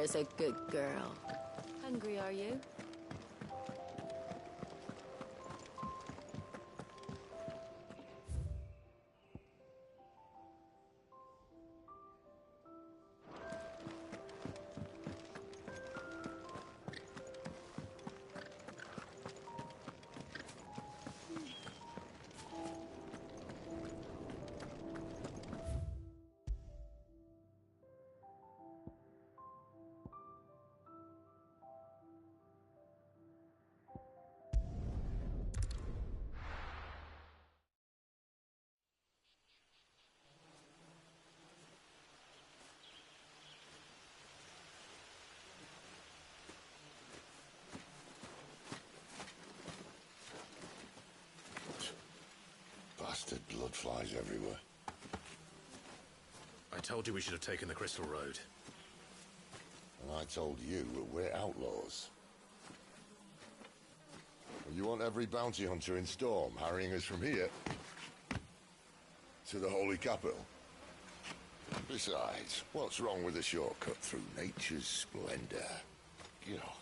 There's a good girl. Hungry, are you? Bastard blood flies everywhere. I told you we should have taken the Crystal Road. And I told you that we're outlaws. Well, you want every bounty hunter in Storm harrying us from here to the Holy Capital? Besides, what's wrong with a shortcut through nature's splendor?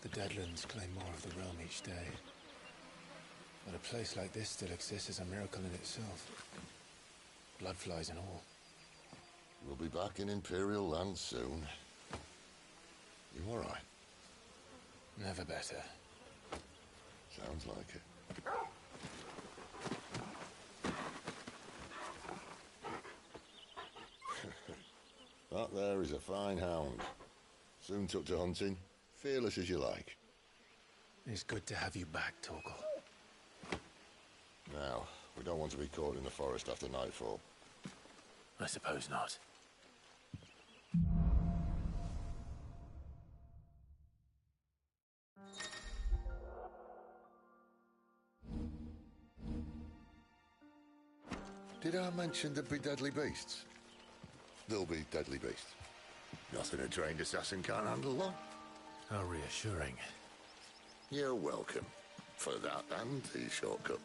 The Deadlands claim more of the realm each day. But a place like this still exists is a miracle in itself. Bloodflies and all. We'll be back in Imperial land soon. You all right? Never better. Sounds like it. That there is a fine hound. Soon took to hunting. Fearless as you like. It's good to have you back, Torgal. Now, we don't want to be caught in the forest after nightfall. I suppose not. Did I mention there'd be deadly beasts? There'll be deadly beasts. Nothing a trained assassin can't handle, though. How reassuring. You're welcome. For that and the shortcut.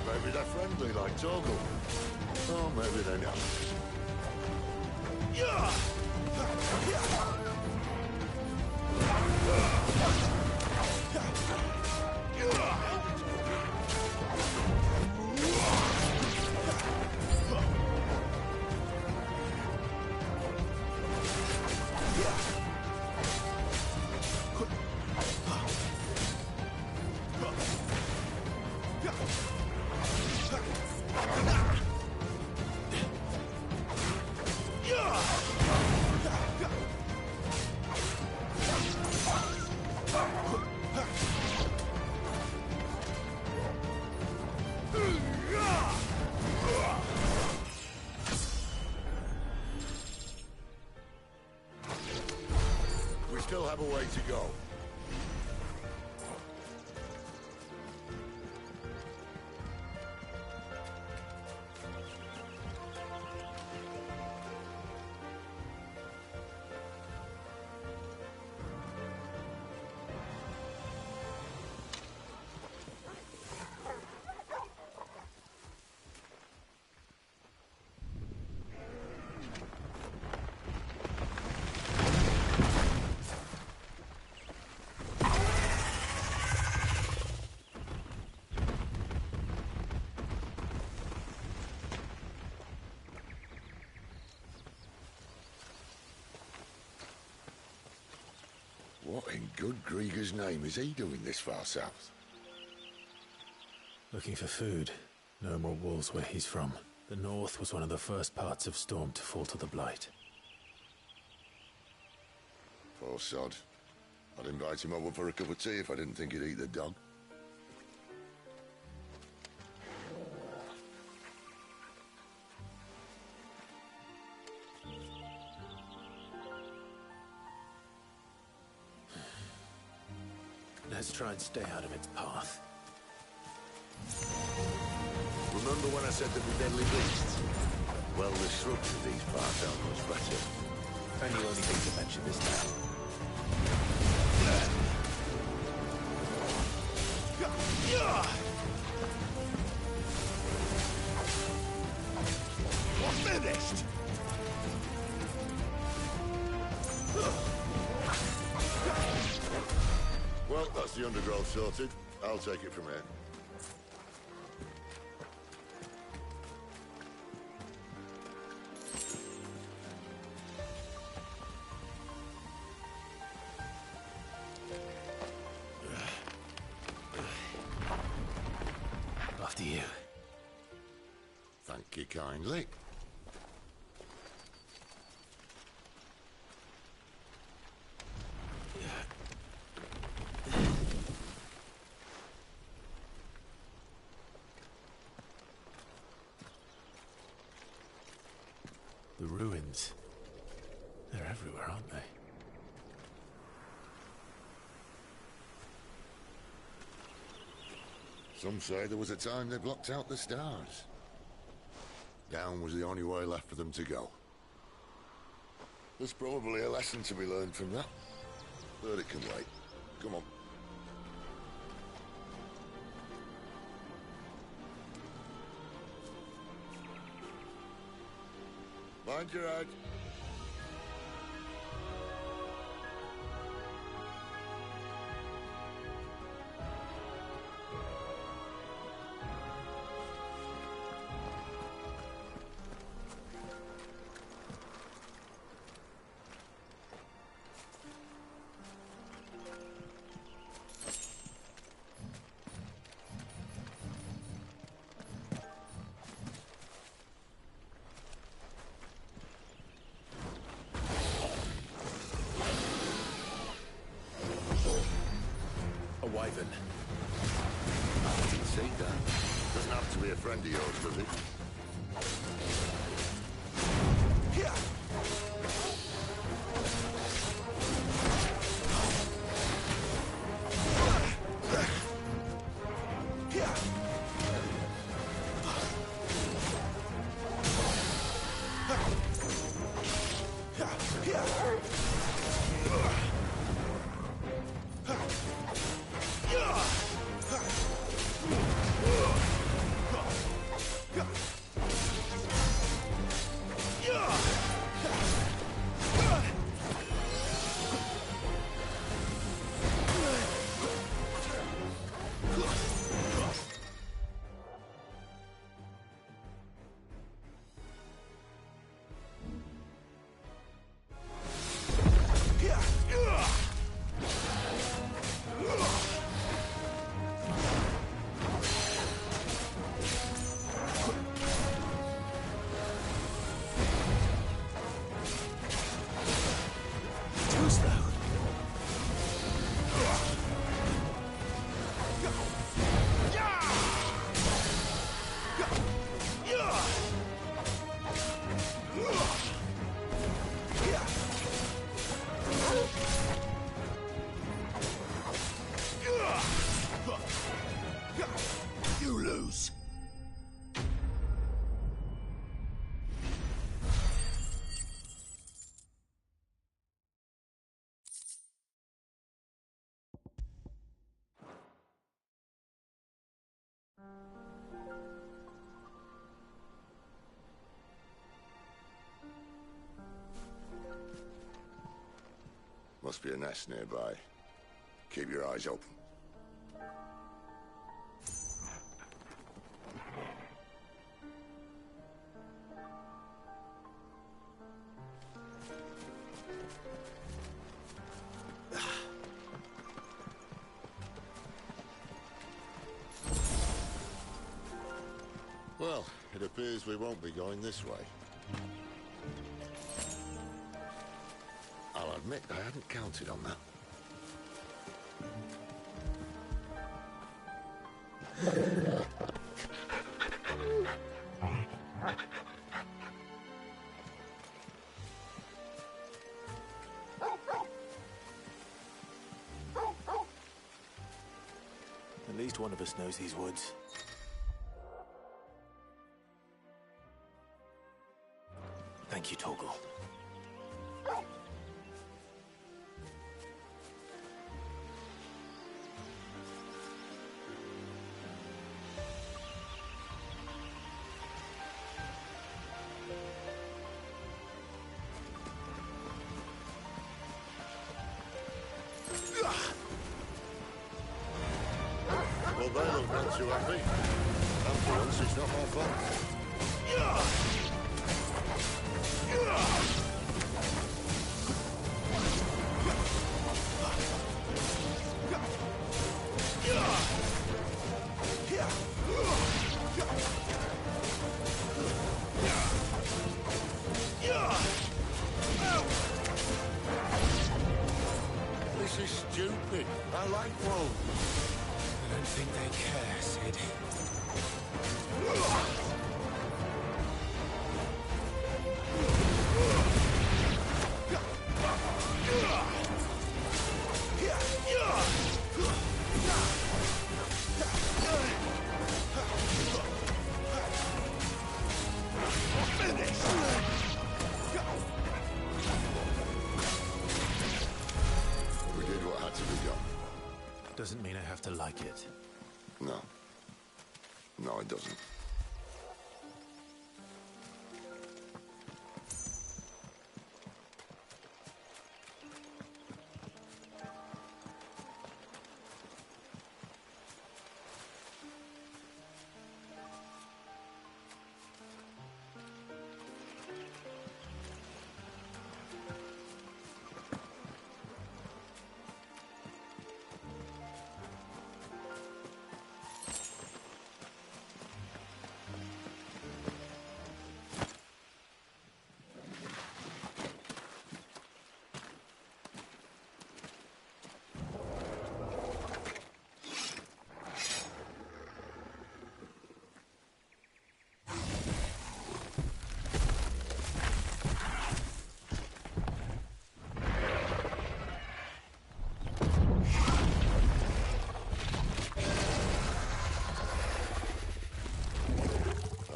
Maybe they're friendly like Torgal. Or maybe they're not. Still have a way to go. What in good Grieger's name is he doing this far south? Looking for food. No more wolves where he's from. The north was one of the first parts of Storm to fall to the Blight. Poor sod. I'd invite him over for a cup of tea if I didn't think he'd eat the dog. Let's try and stay out of its path. Remember when I said there'd be deadly beasts? Well, the shrubs of these parts aren't much better. And you only think to mention this now. We're finished! Well, that's the undergrowth sorted. I'll take it from here. After you. Thank you kindly. The ruins. They're everywhere, aren't they? Some say there was a time they blocked out the stars. Down was the only way left for them to go. There's probably a lesson to be learned from that. But it can wait. Come on. Mind your head. Wyvern. I didn't see that. Doesn't have to be a friend of yours, does it? Here! You lose. Must be a nest nearby. Keep your eyes open. Well, it appears we won't be going this way. I'll admit I hadn't counted on that. At least one of us knows these woods. Thank you, Torgal. Well, they look not too happy. And for once, it's not my fault. This is stupid. I like wolves. I don't think they care, Sid. We did what had to be done. Doesn't mean I have to like it. No. No, it doesn't.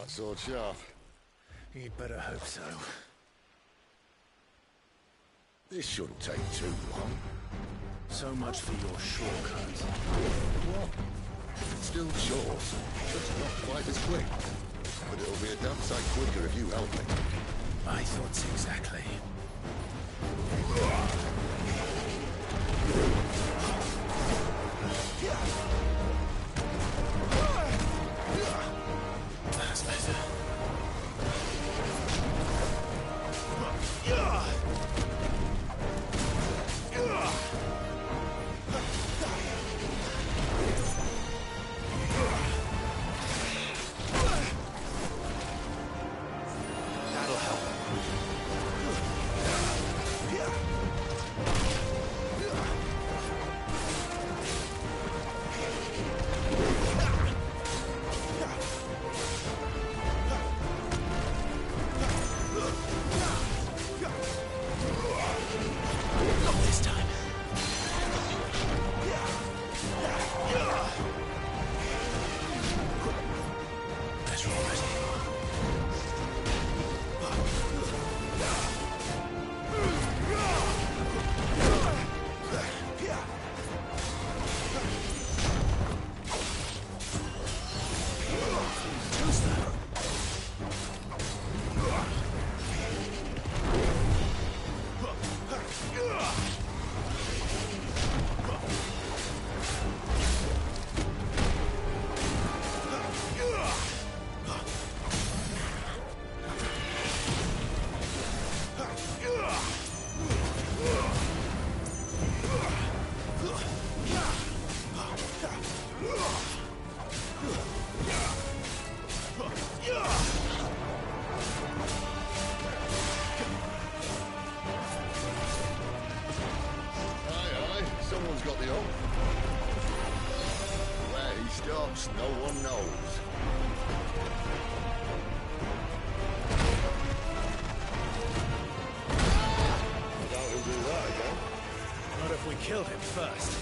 Sword sharp. You'd better hope so. This shouldn't take too long. So much for your shortcut. What? It's still short, just not quite as quick. But it'll be a damn sight quicker if you help me. My thoughts exactly. That's better. That'll help. Not this time. Better already. whereabouts no one knows. I doubt he'll do that again. Not if we kill him first.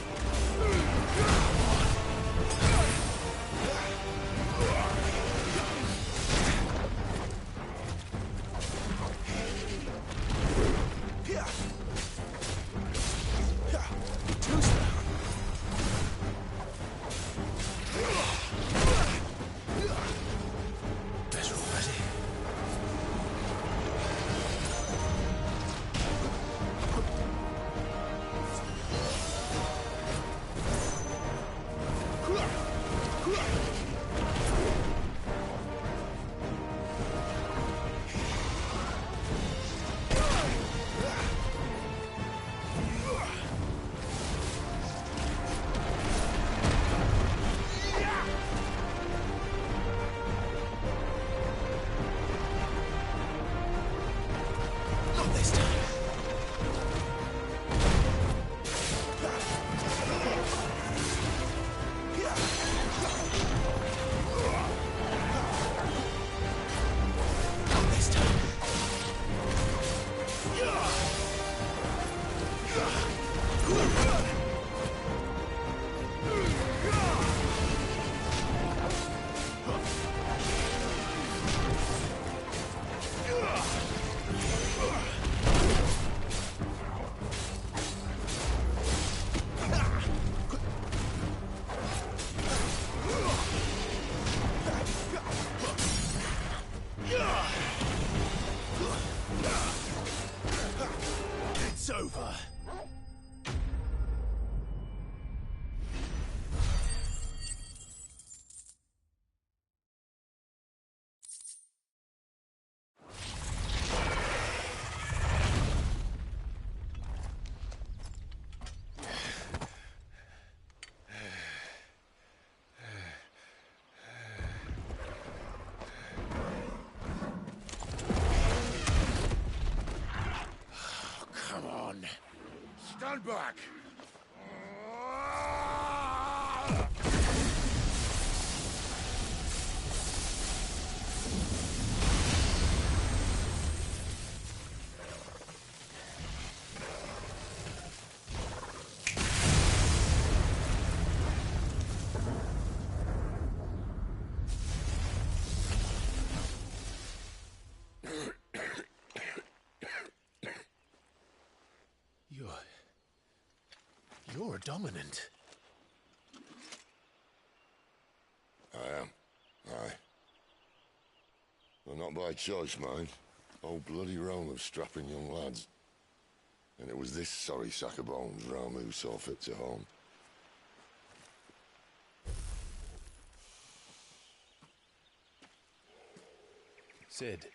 It's over. Stand back! You're a dominant. I am. Aye. Well, not by choice, mind. Old bloody Rome of strapping young lads. And it was this sorry sack of bones Rome who saw fit to home. Sid,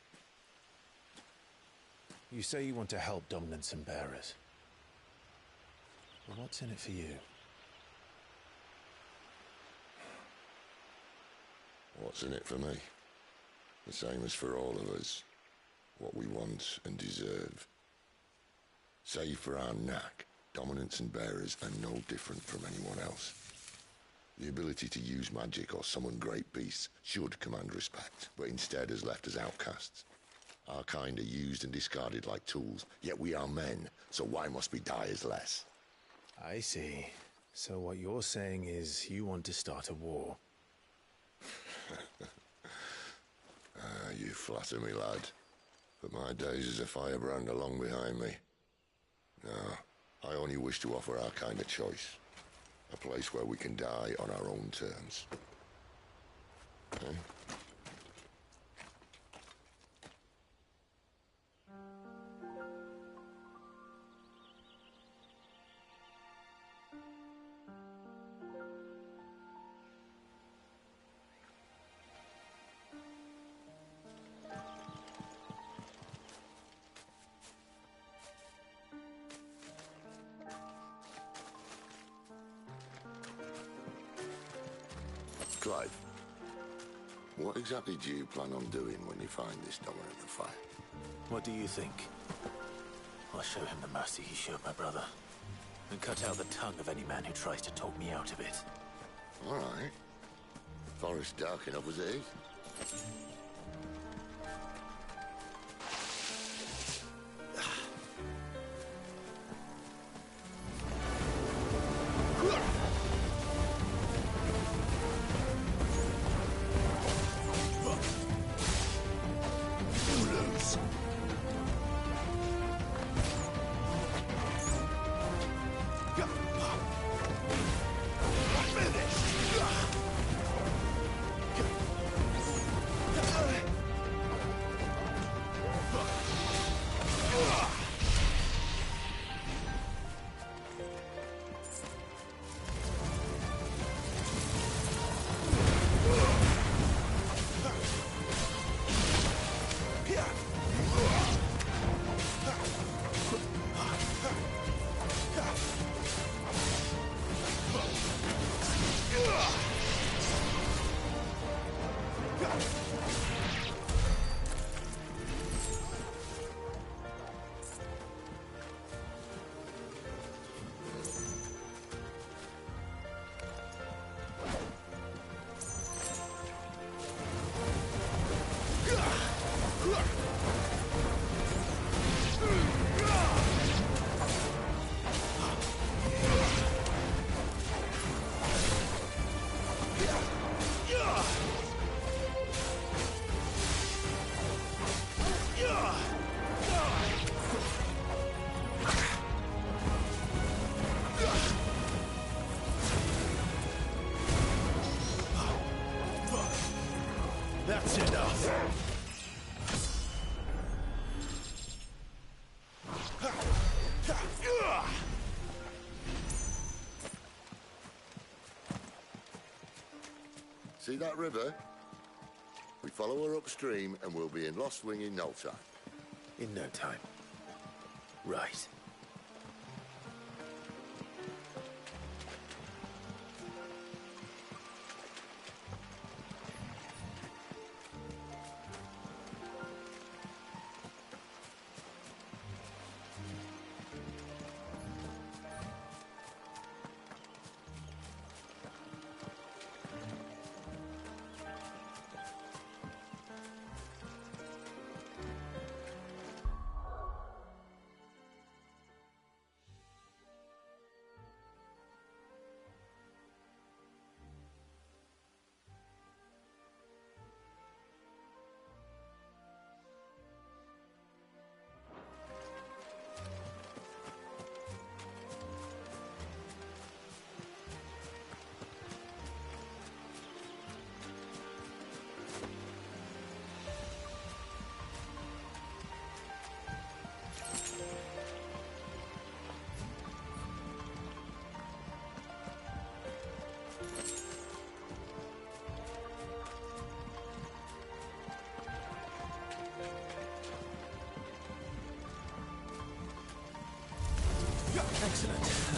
you say you want to help dominants and bearers. Well, what's in it for you? What's in it for me? The same as for all of us. What we want and deserve. Save for our knack, dominants and bearers are no different from anyone else. The ability to use magic or summon great beasts should command respect, but instead has left us outcasts. Our kind are used and discarded like tools, yet we are men, so why must we die as less? I see. So what you're saying is you want to start a war. You flatter me, lad. But my days as a firebrand are long behind me. No, I only wish to offer our kind a choice. A place where we can die on our own terms. Okay? Clive, what exactly do you plan on doing when you find this dominant of fire? What do you think? I'll show him the mercy he showed my brother. And cut out the tongue of any man who tries to talk me out of it. All right. Forest dark enough as it is. That's enough. See that river? We follow her upstream and we'll be in Lost Wing in no time. In no time. Right. Excellent.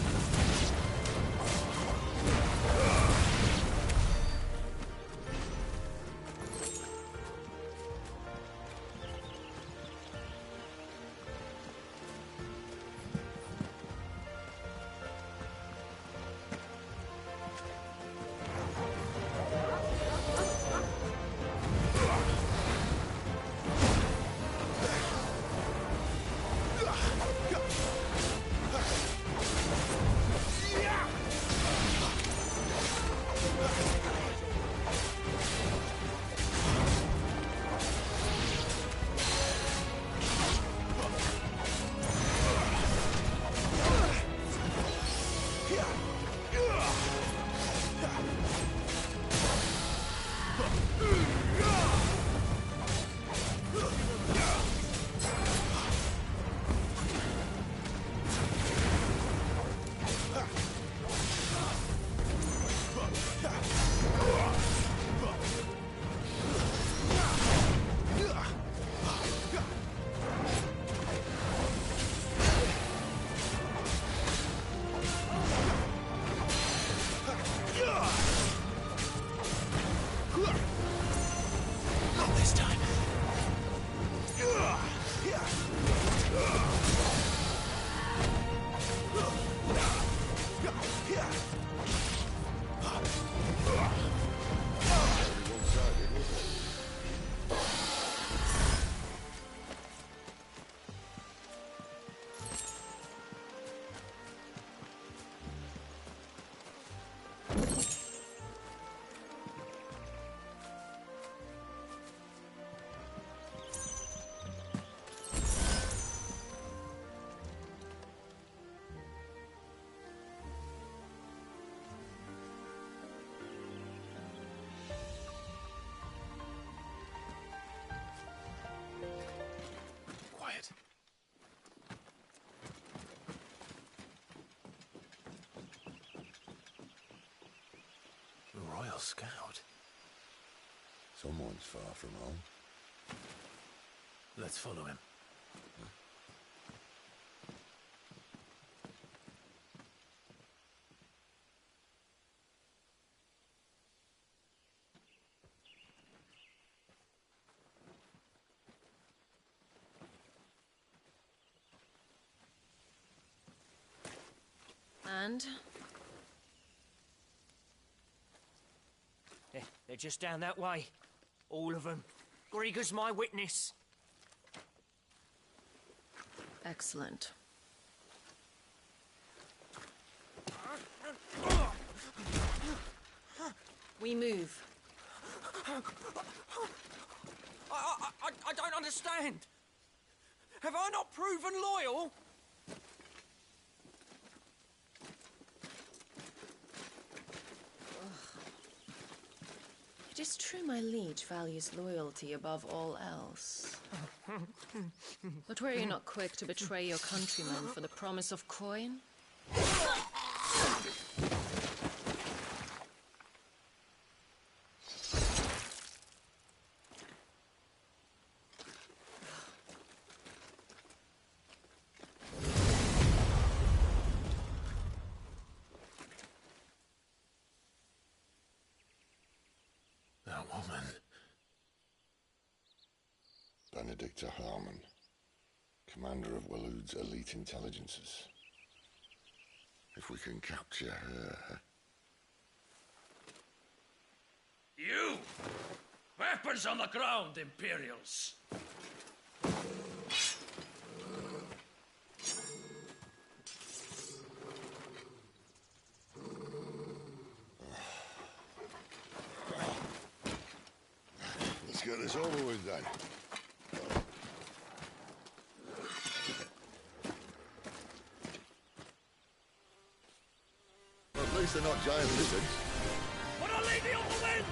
scout. Someone's far from home. Let's follow him. And? They're just down that way. All of them. Grieger's my witness. Excellent. We move. I don't understand. Have I not proven loyal? It is true my liege values loyalty above all else. But were you not quick to betray your countrymen for the promise of coin? That woman. Benedicta Harmon, commander of Walood's elite intelligences. If we can capture her... You! Weapons on the ground, Imperials! Let's get this over with then. Well, at least they're not giant lizards. What a lady on the wind!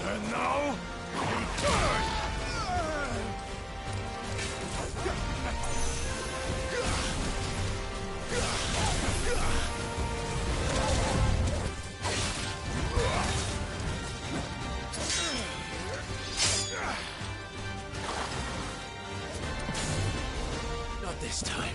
And now, you turn! Not this time.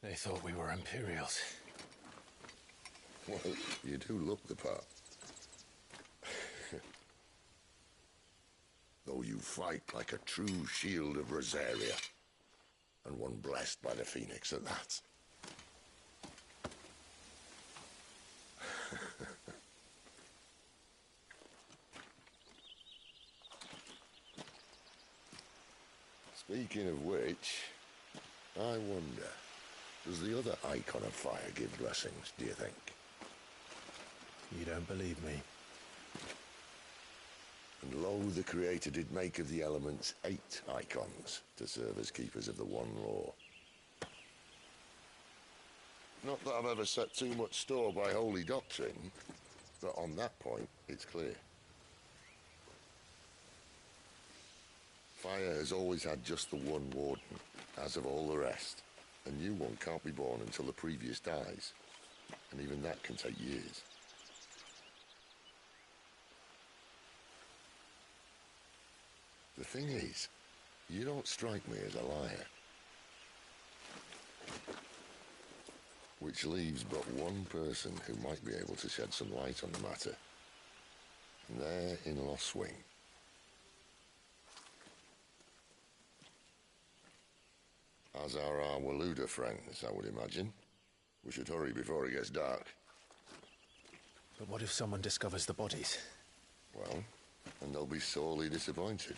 They thought we were Imperials. Well, you do look the part. Though you fight like a true shield of Rosaria. And one blessed by the Phoenix at that. Speaking of which, I wonder, does the other icon of fire give blessings, do you think? You don't believe me? And lo, the Creator did make of the elements 8 icons to serve as keepers of the one law. Not that I've ever set too much store by holy doctrine, but on that point, it's clear. Fire has always had just the one warden, as of all the rest. A new one can't be born until the previous dies, and even that can take years. The thing is, you don't strike me as a liar. Which leaves but one person who might be able to shed some light on the matter. And they're in Lost Swing. As are our Waluda friends, I would imagine. We should hurry before it gets dark. But what if someone discovers the bodies? Well, and they'll be sorely disappointed.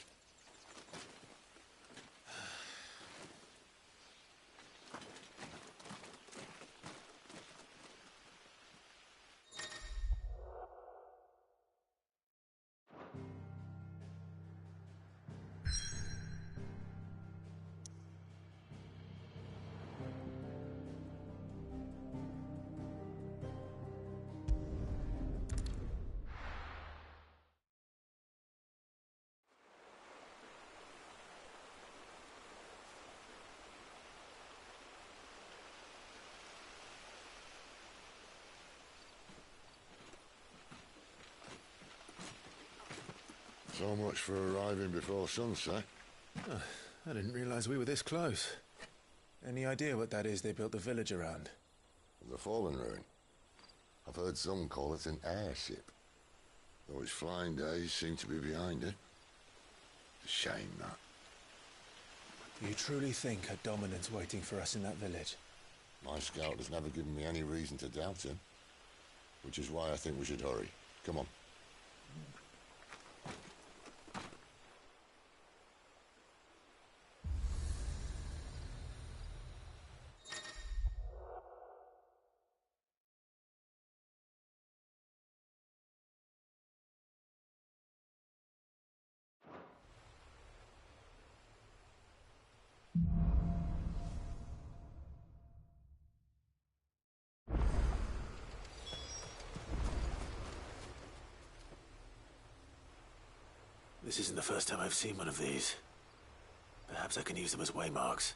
So much for arriving before sunset. Oh, I didn't realize we were this close. Any idea what that is they built the village around? The Fallen Ruin. I've heard some call it an airship. Though its flying days seem to be behind it. It's a shame, that. Do you truly think a dominant's waiting for us in that village? My scout has never given me any reason to doubt him. Which is why I think we should hurry. Come on. This isn't the first time I've seen one of these. Perhaps I can use them as waymarks.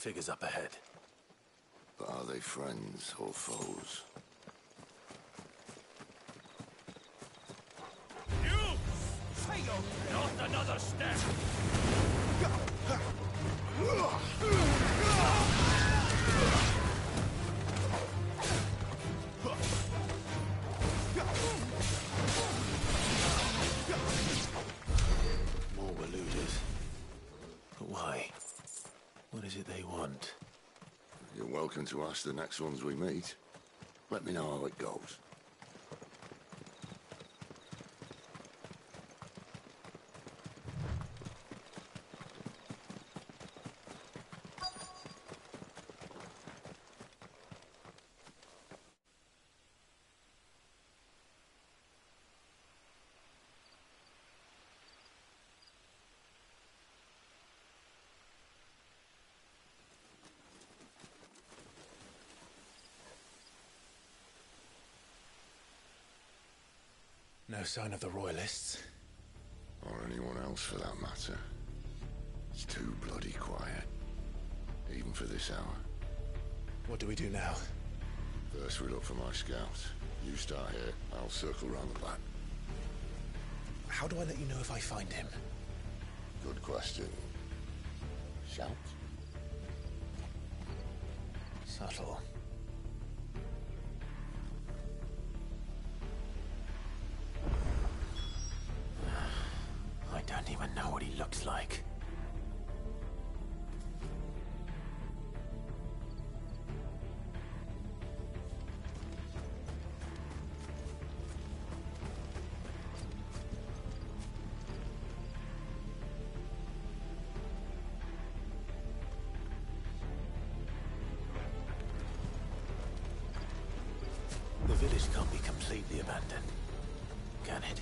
Figures up ahead. But are they friends or foes? You failed! Not another step! More were looters. But why? What is it they want? You're welcome to ask the next ones we meet. Let me know how it goes. No sign of the Royalists. Or anyone else for that matter. It's too bloody quiet. Even for this hour. What do we do now? First we look for my scout. You start here, I'll circle round the back. How do I let you know if I find him? Good question. Shout? Subtle. I don't even know what he looks like. The village can't be completely abandoned, can it?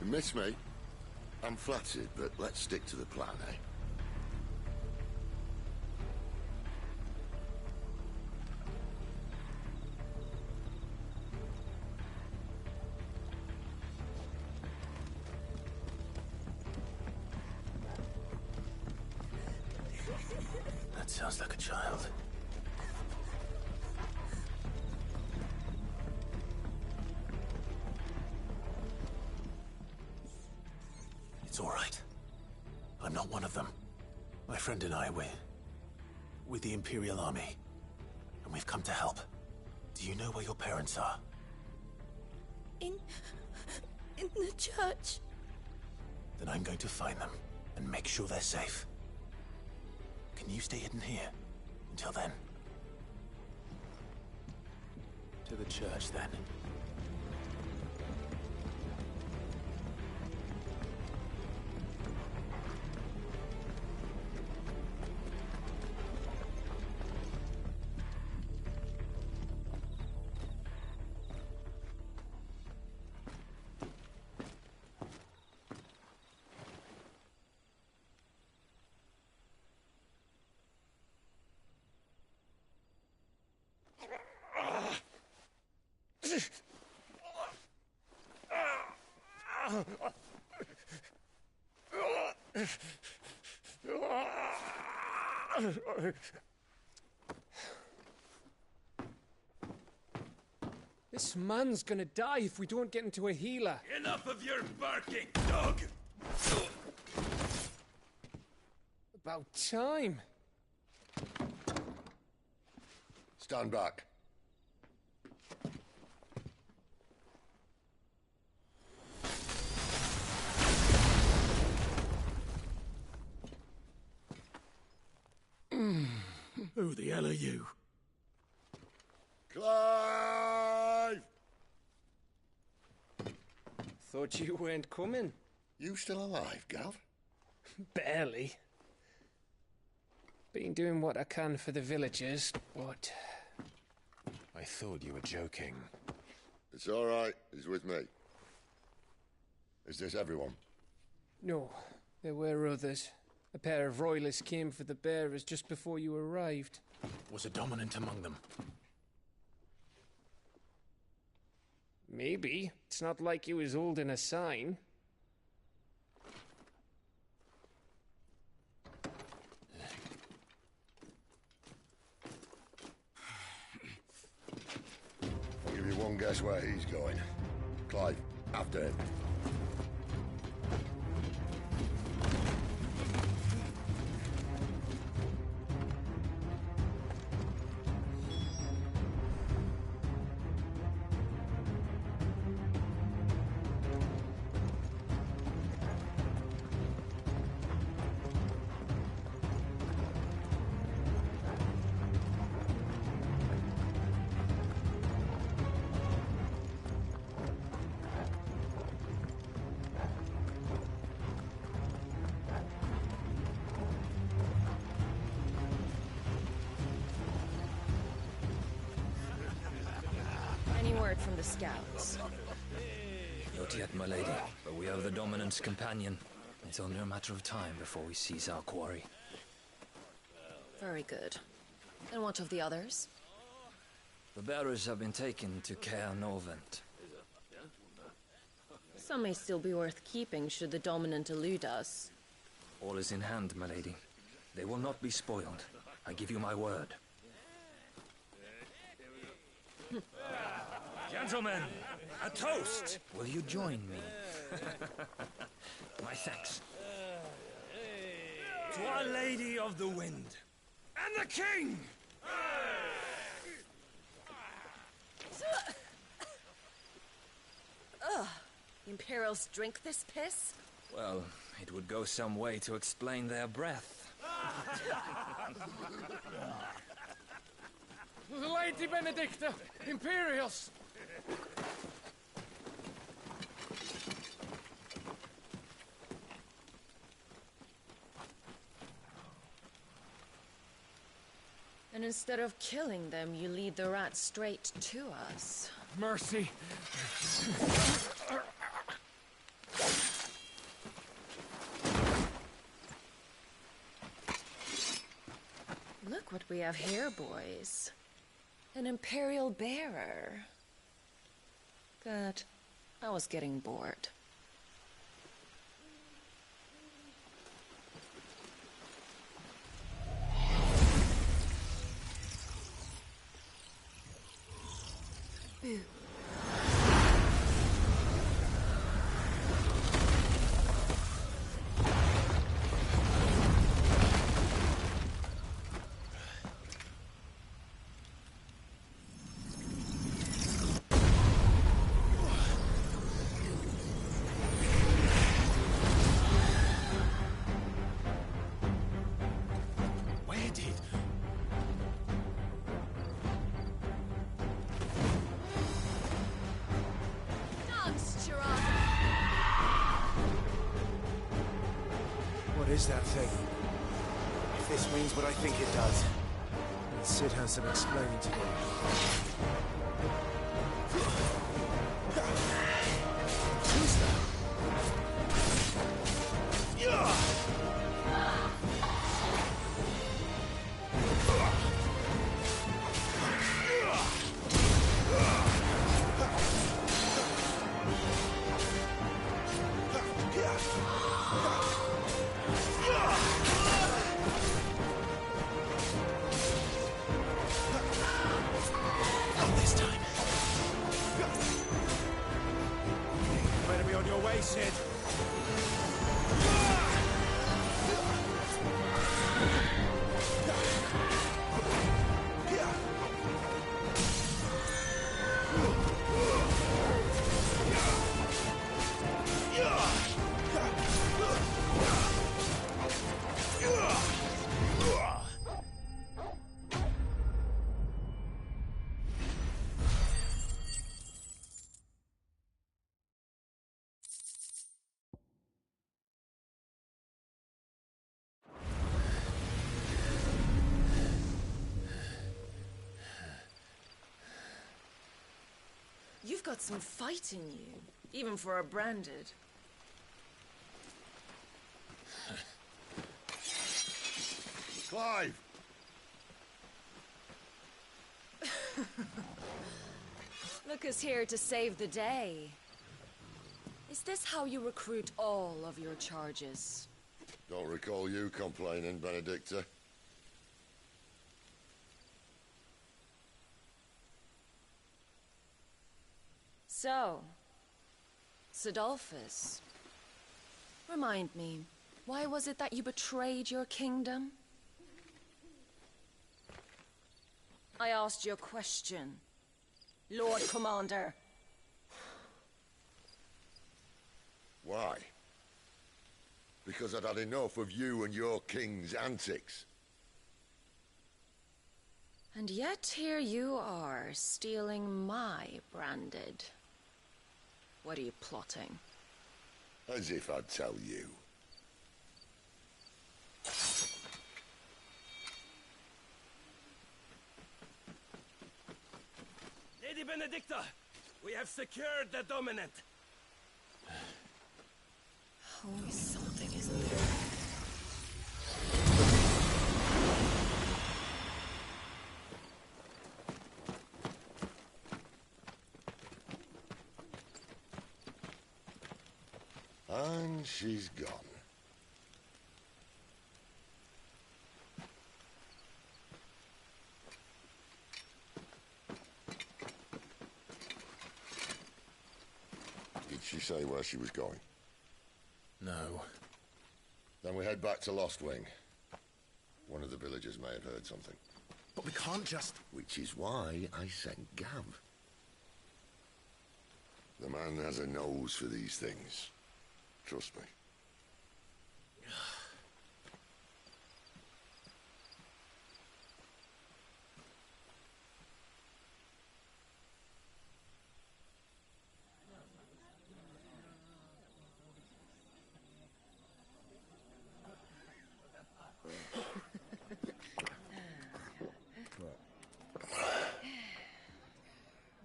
You miss me? I'm flattered, but let's stick to the plan, eh? That sounds like a child. It's all right. I'm not one of them. My friend and I, we're with the Imperial Army. And we've come to help. Do you know where your parents are? In the church. Then I'm going to find them and make sure they're safe. Can you stay hidden here until then? To the church, then. This man's gonna die if we don't get into a healer. Enough of your barking, dog! About time. Stand back. Who the hell are you? Clive! Thought you weren't coming. You still alive, Gav? Barely. Been doing what I can for the villagers, but... I thought you were joking. It's all right. He's with me. Is this everyone? No, there were others. A pair of royalists came for the bearers just before you arrived. Was a dominant among them? Maybe. It's not like he was holding a sign. I'll give you one guess where he's going. Clive, after him. Any word from the scouts? Not yet, my lady, but we have the Dominant's companion. It's only a matter of time before we seize our quarry. Very good. And what of the others? The bearers have been taken to Caer Novent. Some may still be worth keeping should the Dominant elude us. All is in hand, my lady. They will not be spoiled. I give you my word. Gentlemen, a toast! Will you join me? My thanks. To Our Lady of the Wind. And the King! Ugh. Imperials drink this piss? Well, it would go some way to explain their breath. Lady Benedicta! Imperials! And instead of killing them, you lead the rats straight to us. Mercy! Look what we have here, boys. An Imperial bearer. Good. I was getting bored. Boo. What is that thing? If this means what I think it does, then Sid has some explaining to do. Who's that? Not this time. Better be on your way, Sid. You've got some fight in you, even for a branded. alive! Look who's here to save the day. Is this how you recruit all of your charges? Don't recall you complaining, Benedicta. So, Sidolphus, remind me, why was it that you betrayed your kingdom? I asked you a question, Lord Commander. Why? Because I'd had enough of you and your king's antics. And yet here you are, stealing my branded. What are you plotting? As if I'd tell you. Lady Benedicta, we have secured the dominant. Always something, isn't there? And she's gone. Did she say where she was going? No. Then we head back to Lost Wing. One of the villagers may have heard something. But we can't just... Which is why I sent Gav. The man has a nose for these things. Trust me.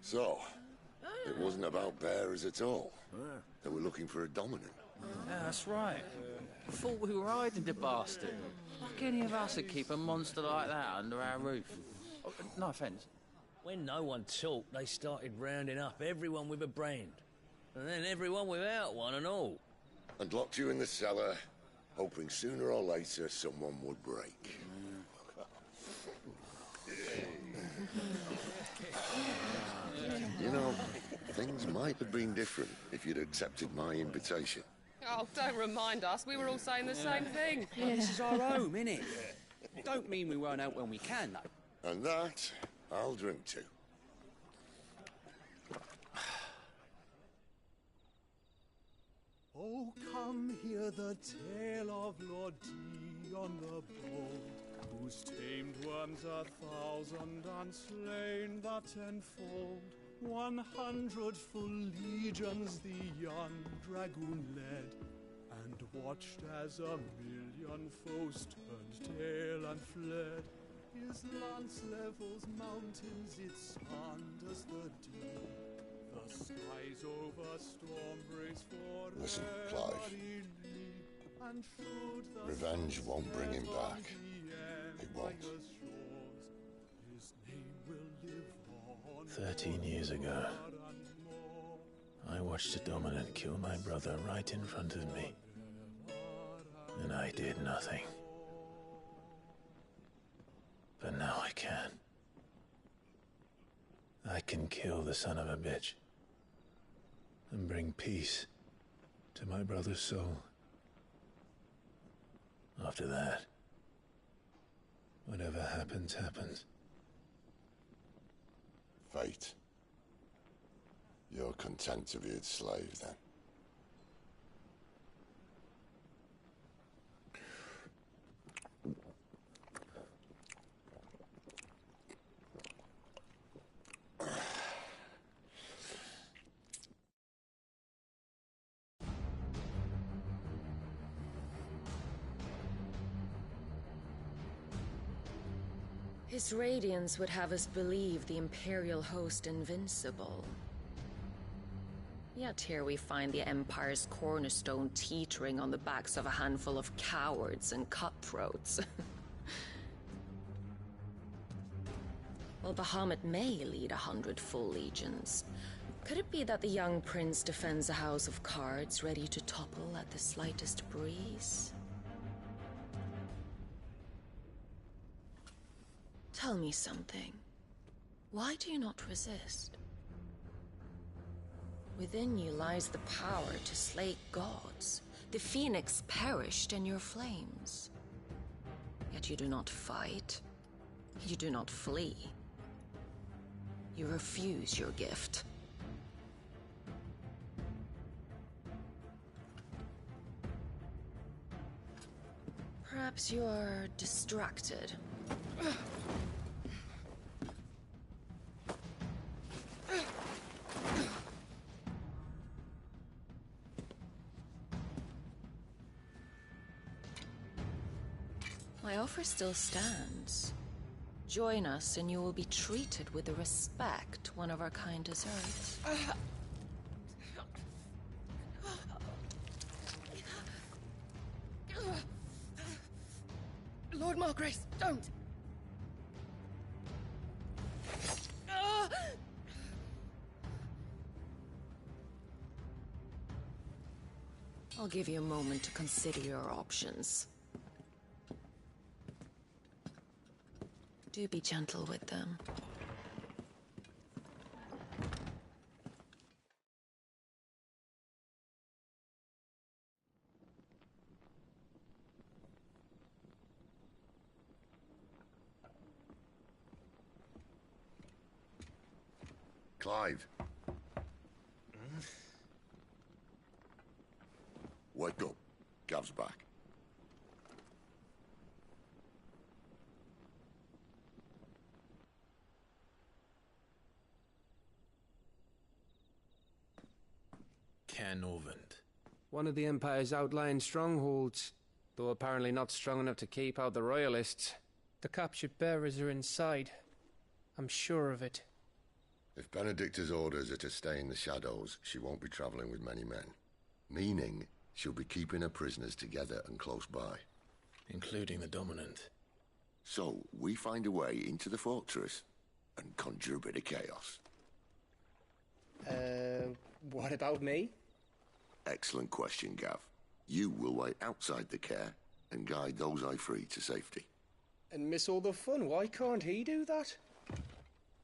So, it wasn't about bearers at all. They were looking for a dominant. Yeah, that's right. Thought we were hiding the bastard. Like any of us would keep a monster like that under our roof. Oh, no offence. When no one talked, they started rounding up everyone with a brand. And then everyone without one and all. And locked you in the cellar, hoping sooner or later someone would break. You know, things might have been different if you'd accepted my invitation. Oh, don't remind us. We were all saying the same thing. Yeah. This is our home, innit? Don't mean we won't out when we can, though. And that, I'll drink to. Oh, come hear the tale of Lord Dion the Bold, whose tamed worms 1,000 and slain the tenfold. 100 full legions the young dragoon led, and watched as 1,000,000 foes turned tail and fled. His lance levels mountains, it sanders the deep. The skies over storm breaks for Listen, Clive. Revenge won't bring him back. It won't. 13 years ago, I watched a dominant kill my brother right in front of me. And I did nothing. But now I can. I can kill the son of a bitch. And bring peace to my brother's soul. After that, whatever happens, happens. Fate. You're content to be its slave, then? His radiance would have us believe the Imperial host invincible. Yet here we find the Empire's cornerstone teetering on the backs of a handful of cowards and cutthroats. Well, Bahamut may lead 100 full legions. Could it be that the young prince defends a house of cards ready to topple at the slightest breeze? Tell me something. Why do you not resist? Within you lies the power to slay gods. The phoenix perished in your flames. Yet you do not fight. You do not flee. You refuse your gift. Perhaps you are distracted. My offer still stands. Join us and you will be treated with the respect one of our kind deserves. Lord Margrace, don't! I'll give you a moment to consider your options. Do be gentle with them. Clive. Wake up. Gav's back. Canovant. One of the Empire's outlying strongholds, though apparently not strong enough to keep out the Royalists. The captured bearers are inside. I'm sure of it. If Benedicta's orders are to stay in the shadows, she won't be traveling with many men. Meaning, she'll be keeping her prisoners together and close by. Including the Dominant. So, we find a way into the fortress and conjure a bit of chaos. What about me? Excellent question, Gav. You will wait outside the care and guide those I free to safety. And miss all the fun. Why can't he do that?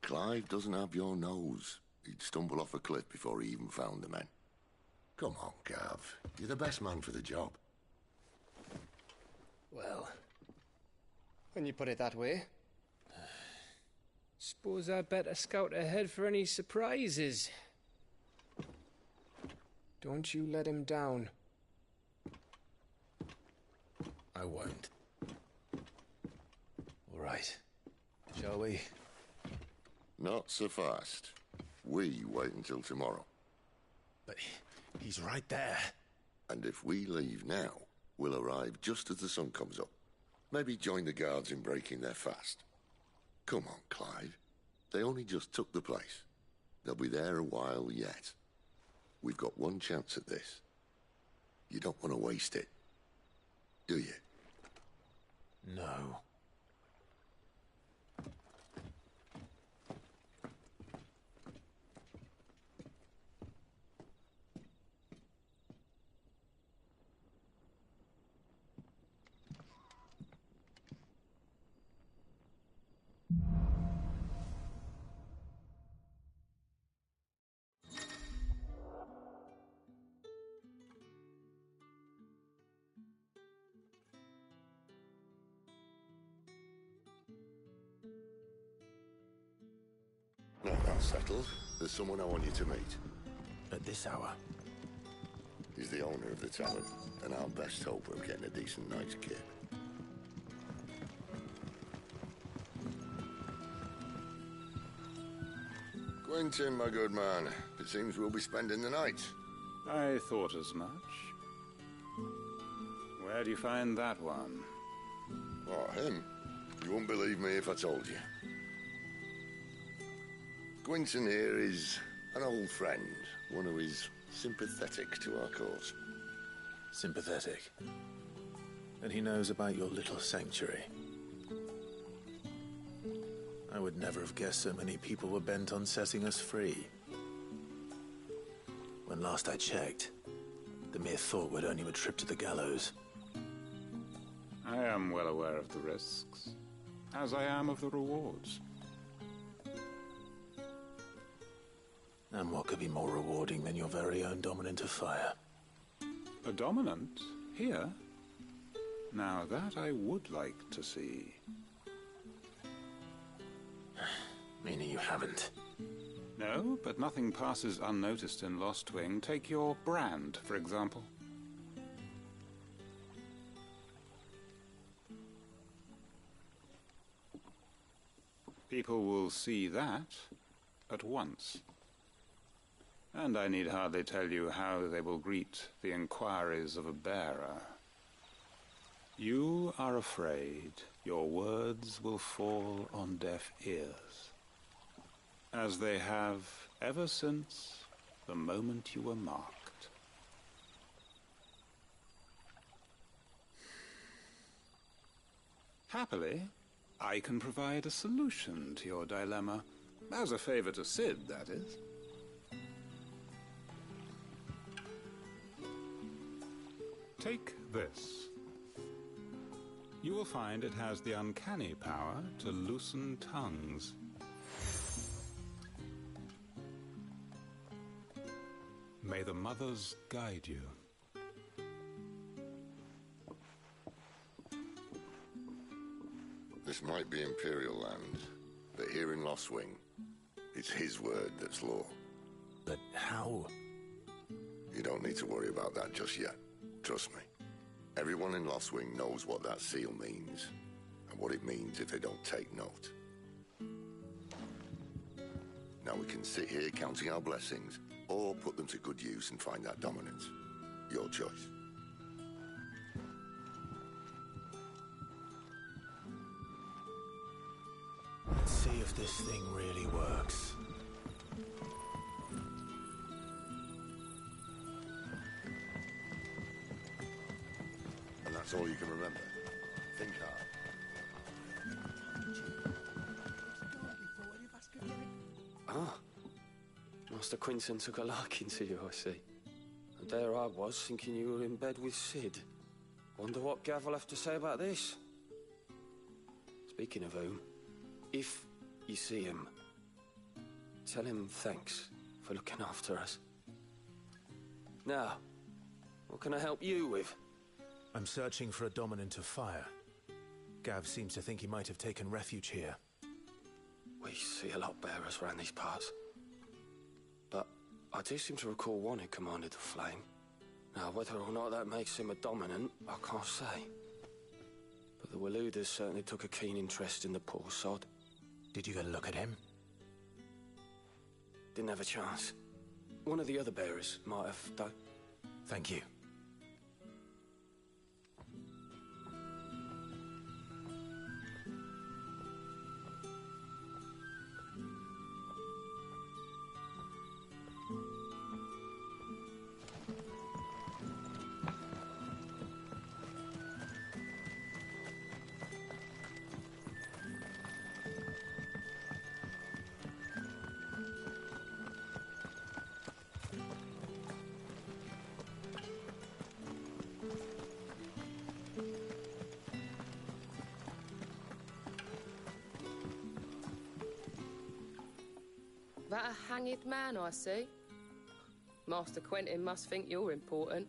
Clive doesn't have your nose. He'd stumble off a cliff before he even found the men. Come on, Gav. You're the best man for the job. Well, when you put it that way. Suppose I'd better scout ahead for any surprises. Don't you let him down. I won't. All right. Shall we? Not so fast. We wait until tomorrow. But he's right there. And if we leave now, we'll arrive just as the sun comes up. Maybe join the guards in breaking their fast. Come on, Clive. They only just took the place. They'll be there a while yet. We've got one chance at this. You don't want to waste it, do you? No. Now that's settled. There's someone I want you to meet. At this hour? He's the owner of the tavern, and our best hope of getting a decent night's kip. Quentin, my good man. It seems we'll be spending the night. I thought as much. Where do you find that one? Oh, him? You wouldn't believe me if I told you. Quentin here is an old friend, one who is sympathetic to our cause. Sympathetic. And he knows about your little sanctuary. I would never have guessed so many people were bent on setting us free. When last I checked, the mere thought would earn you a trip to the gallows. I am well aware of the risks, as I am of the rewards. And what could be more rewarding than your very own dominant of fire? A dominant? Here? Now that I would like to see. Meaning you haven't? No, but nothing passes unnoticed in Lostwing. Take your brand, for example. People will see that at once. And I need hardly tell you how they will greet the inquiries of a bearer. You are afraid your words will fall on deaf ears, as they have ever since the moment you were marked. Happily, I can provide a solution to your dilemma, as a favor to Sid, that is. Take this. You will find it has the uncanny power to loosen tongues. May the mothers guide you. This might be Imperial land, but here in Lostwing, it's his word that's law. But how? You don't need to worry about that just yet. Trust me. Everyone in Lostwing knows what that seal means, and what it means if they don't take note. Now we can sit here counting our blessings, or put them to good use and find that dominance. Your choice. Let's see if this thing really works. And that's all you can remember. Think hard. Ah. Master Quinton took a liking to you, I see. And there I was, thinking you were in bed with Sid. Wonder what Gav will have to say about this. Speaking of whom, if you see him, tell him thanks for looking after us. Now, what can I help you with? I'm searching for a dominant of fire. Gav seems to think he might have taken refuge here. We see a lot of bearers around these parts. But I do seem to recall one who commanded the flame. Now, whether or not that makes him a dominant, I can't say. But the Waluders certainly took a keen interest in the poor sod. Did you get a look at him? Didn't have a chance. One of the other bearers might have, though. Thank you. That a hanged man, I see. Master Quentin must think you're important.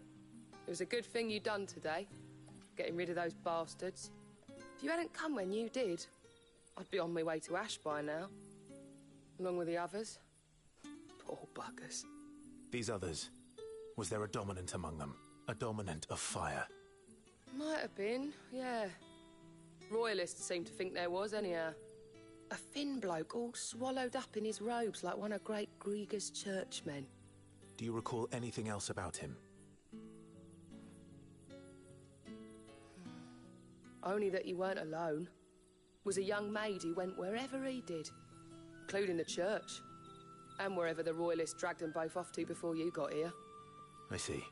It was a good thing you done today, getting rid of those bastards. If you hadn't come when you did, I'd be on my way to Ash by now, along with the others. Poor buggers. These others, was there a dominant among them? A dominant of fire? Might have been, yeah. Royalists seem to think there was, anyhow. A thin bloke all swallowed up in his robes like one of great Grieger's churchmen. Do you recall anything else about him? Only that he weren't alone. Was a young maid who went wherever he did, including the church, and wherever the Royalists dragged them both off to before you got here. I see.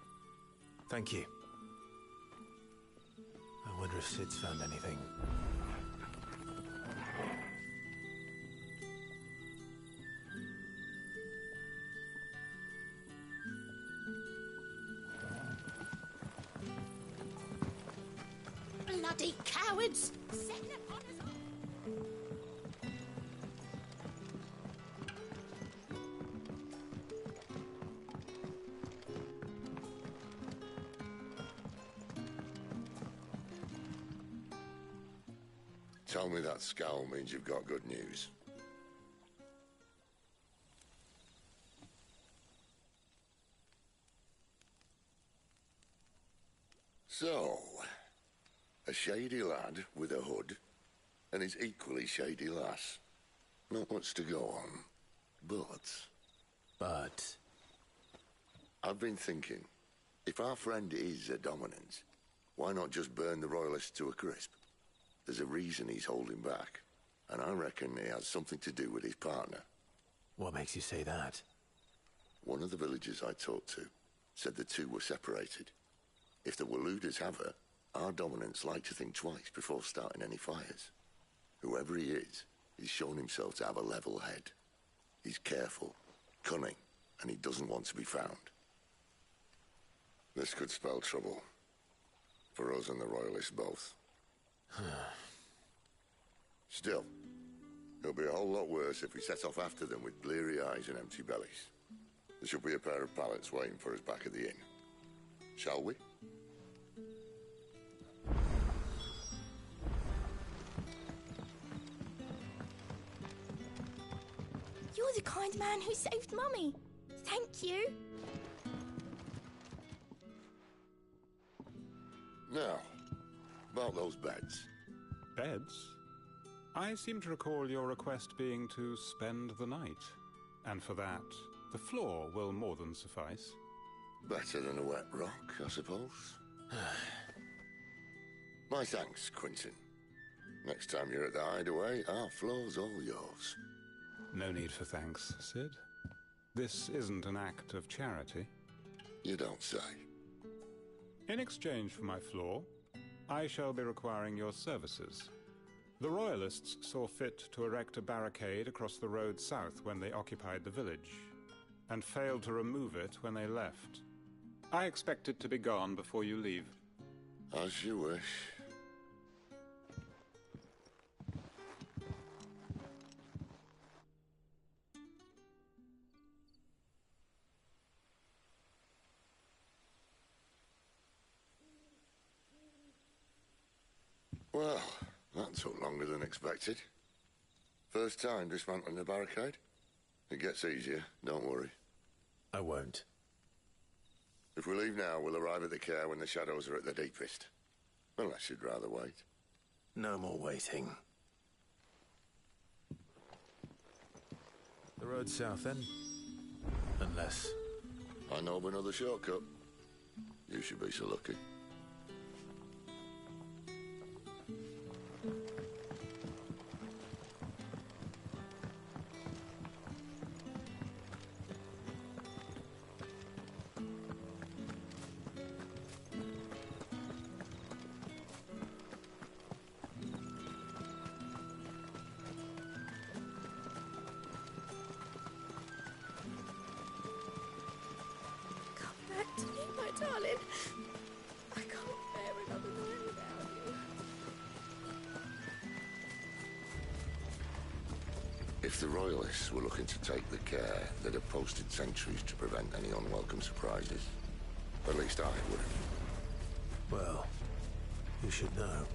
Thank you. I wonder if Sid's found anything. Bloody cowards! Setting upon us all! Tell me that scowl means you've got good news. So, a shady lad with a hood, and his equally shady lass. Not much to go on, but... I've been thinking, if our friend is a dominant, why not just burn the royalists to a crisp? There's a reason he's holding back, and I reckon he has something to do with his partner. What makes you say that? One of the villagers I talked to said the two were separated. If the Waluders have her, our dominants like to think twice before starting any fires. Whoever he is, he's shown himself to have a level head. He's careful, cunning, and he doesn't want to be found. This could spell trouble. For us and the Royalists both. Still, it'll be a whole lot worse if we set off after them with bleary eyes and empty bellies. There should be a pair of pallets waiting for us back at the inn. Shall we? You're the kind man who saved Mummy. Thank you. Now, about those beds. Beds? I seem to recall your request being to spend the night. And for that, the floor will more than suffice. Better than a wet rock, I suppose. My thanks, Quentin. Next time you're at the hideaway, our floor's all yours. No need for thanks, Sid. This isn't an act of charity. You don't say. In exchange for my floor, I shall be requiring your services. The Royalists saw fit to erect a barricade across the road south when they occupied the village, and failed to remove it when they left. I expect it to be gone before you leave. As you wish. Well, that took longer than expected. First time dismantling the barricade? It gets easier, don't worry. I won't. If we leave now, we'll arrive at the care when the shadows are at their deepest. Unless you'd rather wait. No more waiting. The road south, then? Unless... I know of another shortcut. You should be so lucky. Darling, I can't bear another night without you. If the Royalists were looking to take the care, they'd have posted sentries to prevent any unwelcome surprises. At least I would have. Well, you should know.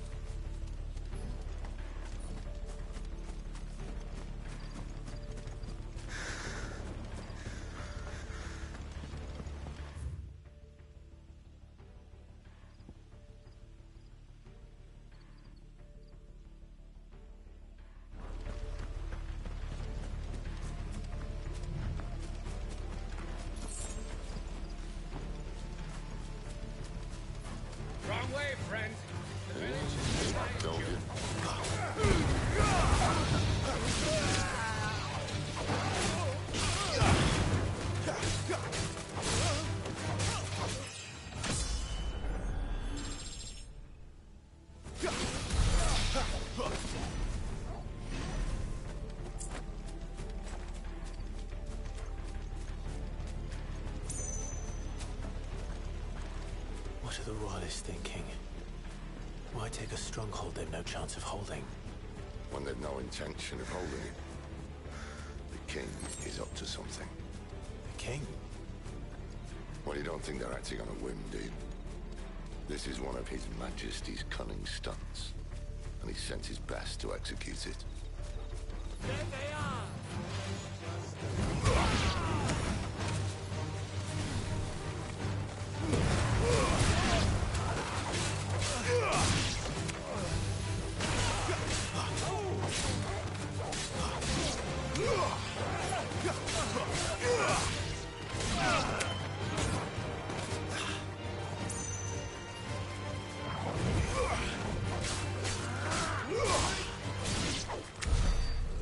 Wrong way, friend. The village is Told you. What are the Royalists thinking? Why Why take a stronghold they've no chance of holding? When they've no intention of holding it. The king is up to something. The king? Well, you don't think they're acting on a whim, do you? This is one of His Majesty's cunning stunts, and he sent his best to execute it. There they are!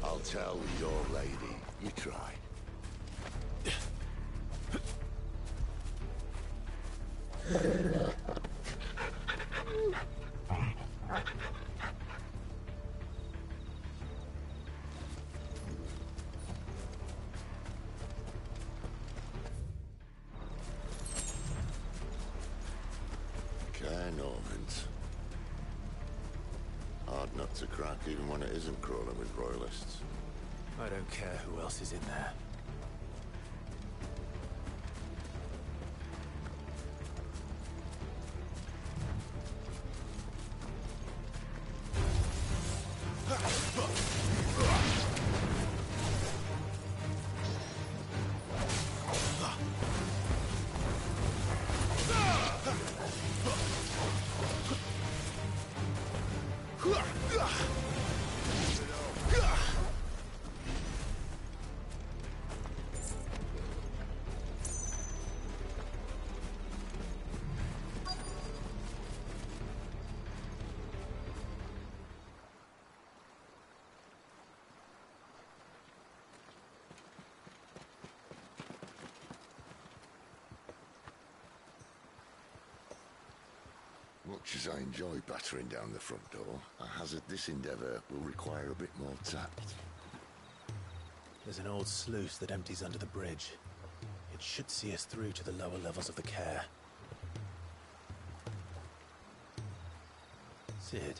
I'll tell your lady, you try. Hard nut to crack, even when it isn't crawling with royalists. I don't care who else is in there. Much as I enjoy battering down the front door, I hazard this endeavour will require a bit more tact. There's an old sluice that empties under the bridge. It should see us through to the lower levels of the care. Sid.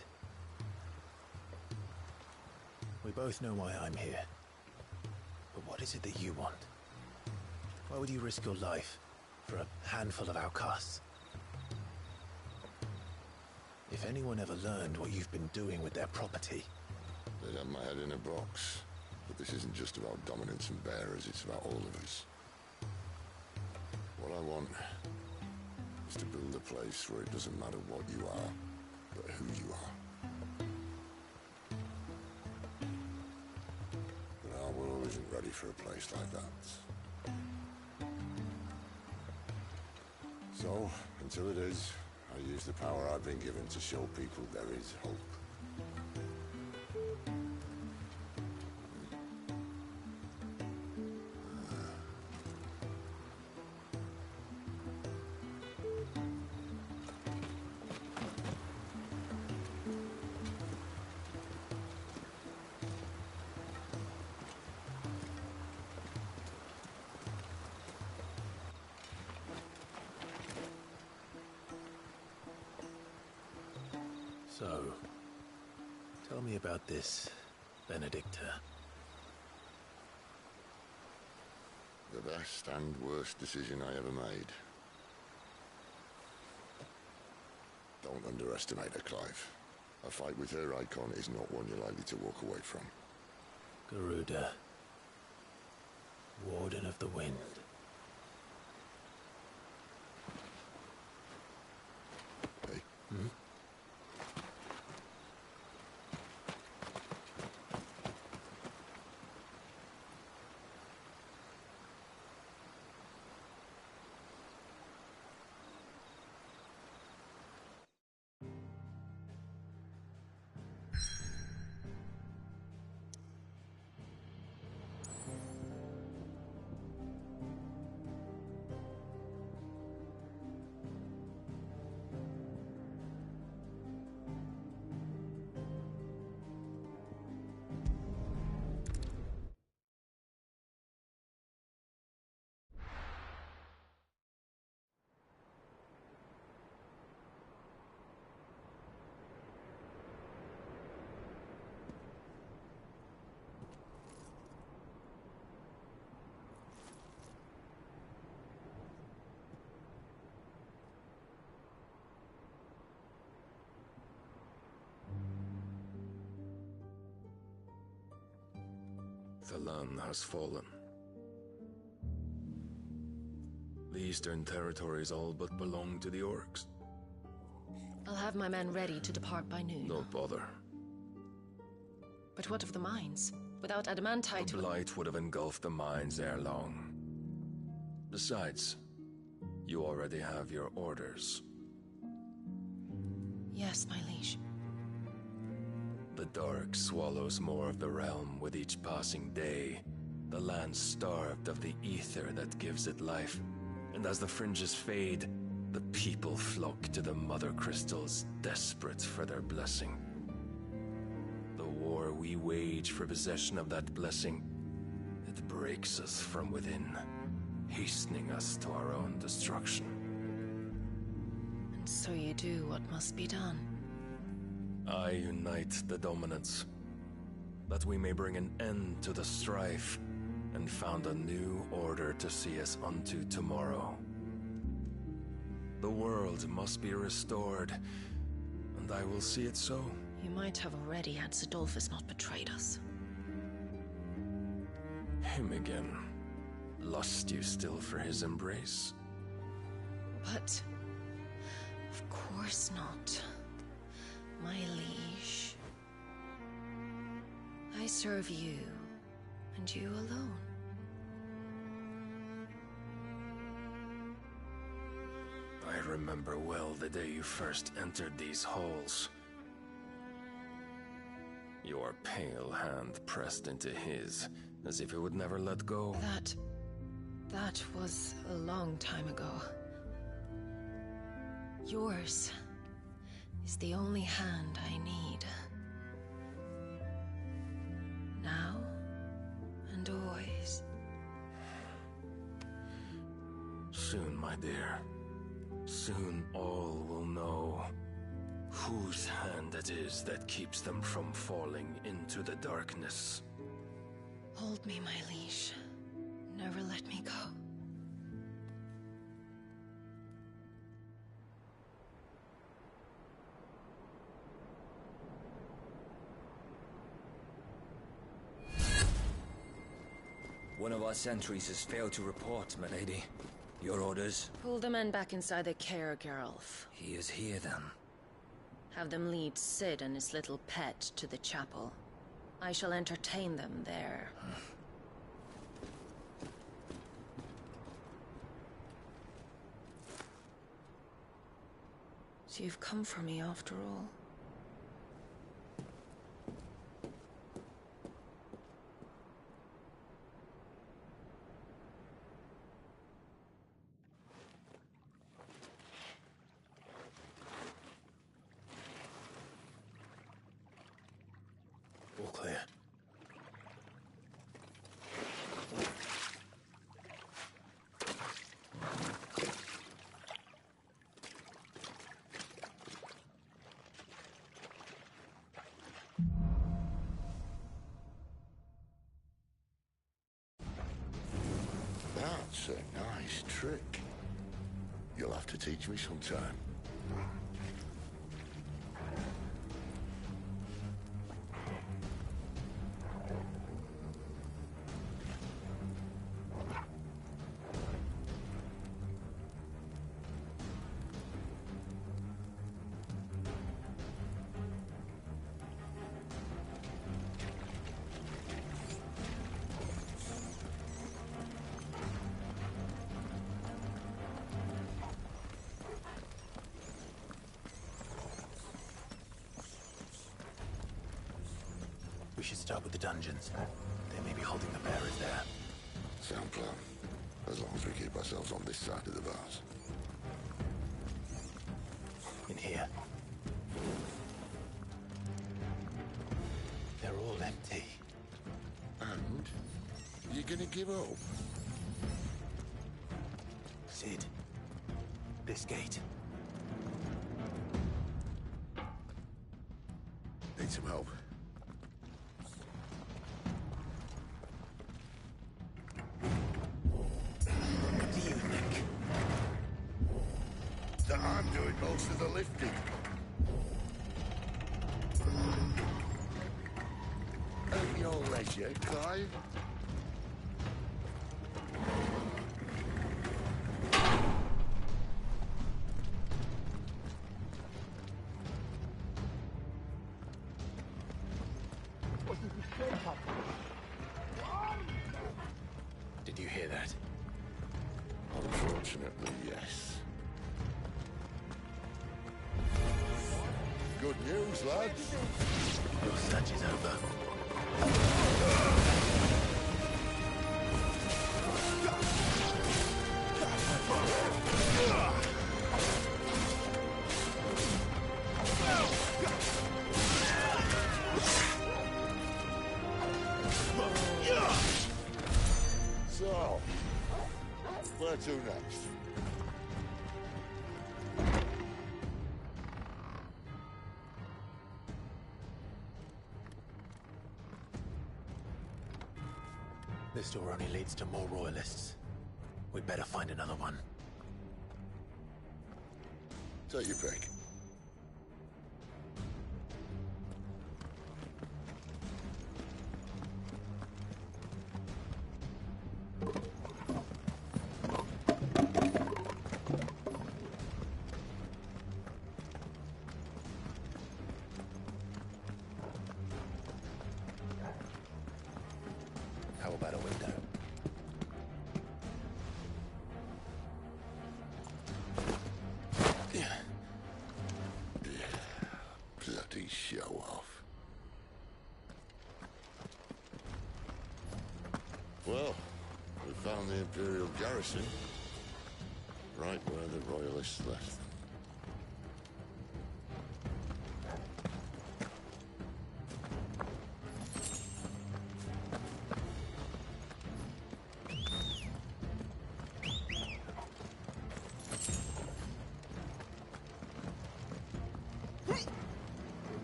We both know why I'm here. But what is it that you want? Why would you risk your life for a handful of outcasts? If anyone ever learned what you've been doing with their property... They'd have my head in a box. But this isn't just about dominance and bearers, it's about all of us. What I want is to build a place where it doesn't matter what you are, but who you are. But our world isn't ready for a place like that. So, until it is, I use the power I've been given to show people there is hope. So, tell me about this, Benedicta. The best and worst decision I ever made. Don't underestimate her, Clive. A fight with her icon is not one you're likely to walk away from. Garuda. Warden of the Wind. Hey. Hmm? The land has fallen. The eastern territories all but belong to the orcs. I'll have my men ready to depart by noon. Don't bother. But what of the mines? Without adamantite... The blight would have engulfed the mines ere long. Besides, you already have your orders. Yes, my liege. The dark swallows more of the realm with each passing day. The land starved of the ether that gives it life. And as the fringes fade, the people flock to the mother crystals, desperate for their blessing. The war we wage for possession of that blessing, it breaks us from within, hastening us to our own destruction. And so you do what must be done. I unite the dominants, that we may bring an end to the strife, and found a new order to see us unto tomorrow. The world must be restored, and I will see it so. You might have already had Zidolphus not betrayed us. Him again. Lust you still for his embrace? But... of course not. My liege. I serve you, and you alone. I remember well the day you first entered these halls. Your pale hand pressed into his, as if it would never let go. That was a long time ago. Yours is the only hand I need. Now and always. Soon, my dear. Soon all will know whose hand it is that keeps them from falling into the darkness. Hold me, my liege. Never let me go. One of our sentries has failed to report, milady. Your orders? Pull the men back inside their care, Geralf. He is here, then. Have them lead Sid and his little pet to the chapel. I shall entertain them there. So you've come for me after all. All clear. That's a nice trick. You'll have to teach me sometime. We should start with the dungeons. They may be holding the bearers there. Sound plan. As long as we keep ourselves on this side of the bars. In here. They're all empty. And? You're gonna give up? Sid. This gate. Need some help. What do you think? That I'm doing most of the lifting. At your treasure, Clive? Did you hear that? Unfortunately, yes. Good news, lads. Your search is over. So, where to next? This door only leads to more royalists. We'd better find another one. Take your pick. How about a window? Bloody show off. Well, we found the Imperial garrison. Right where the Royalists left them.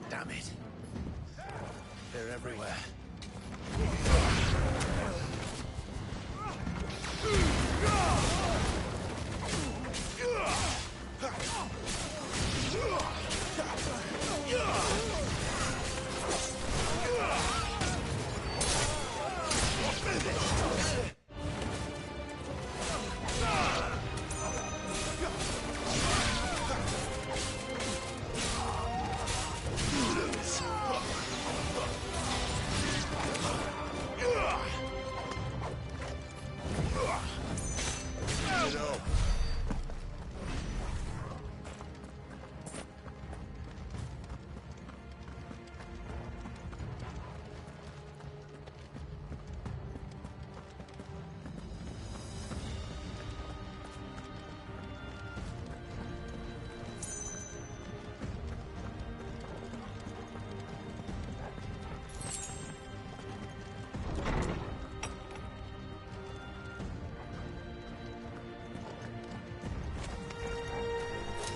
Damn it. They're everywhere.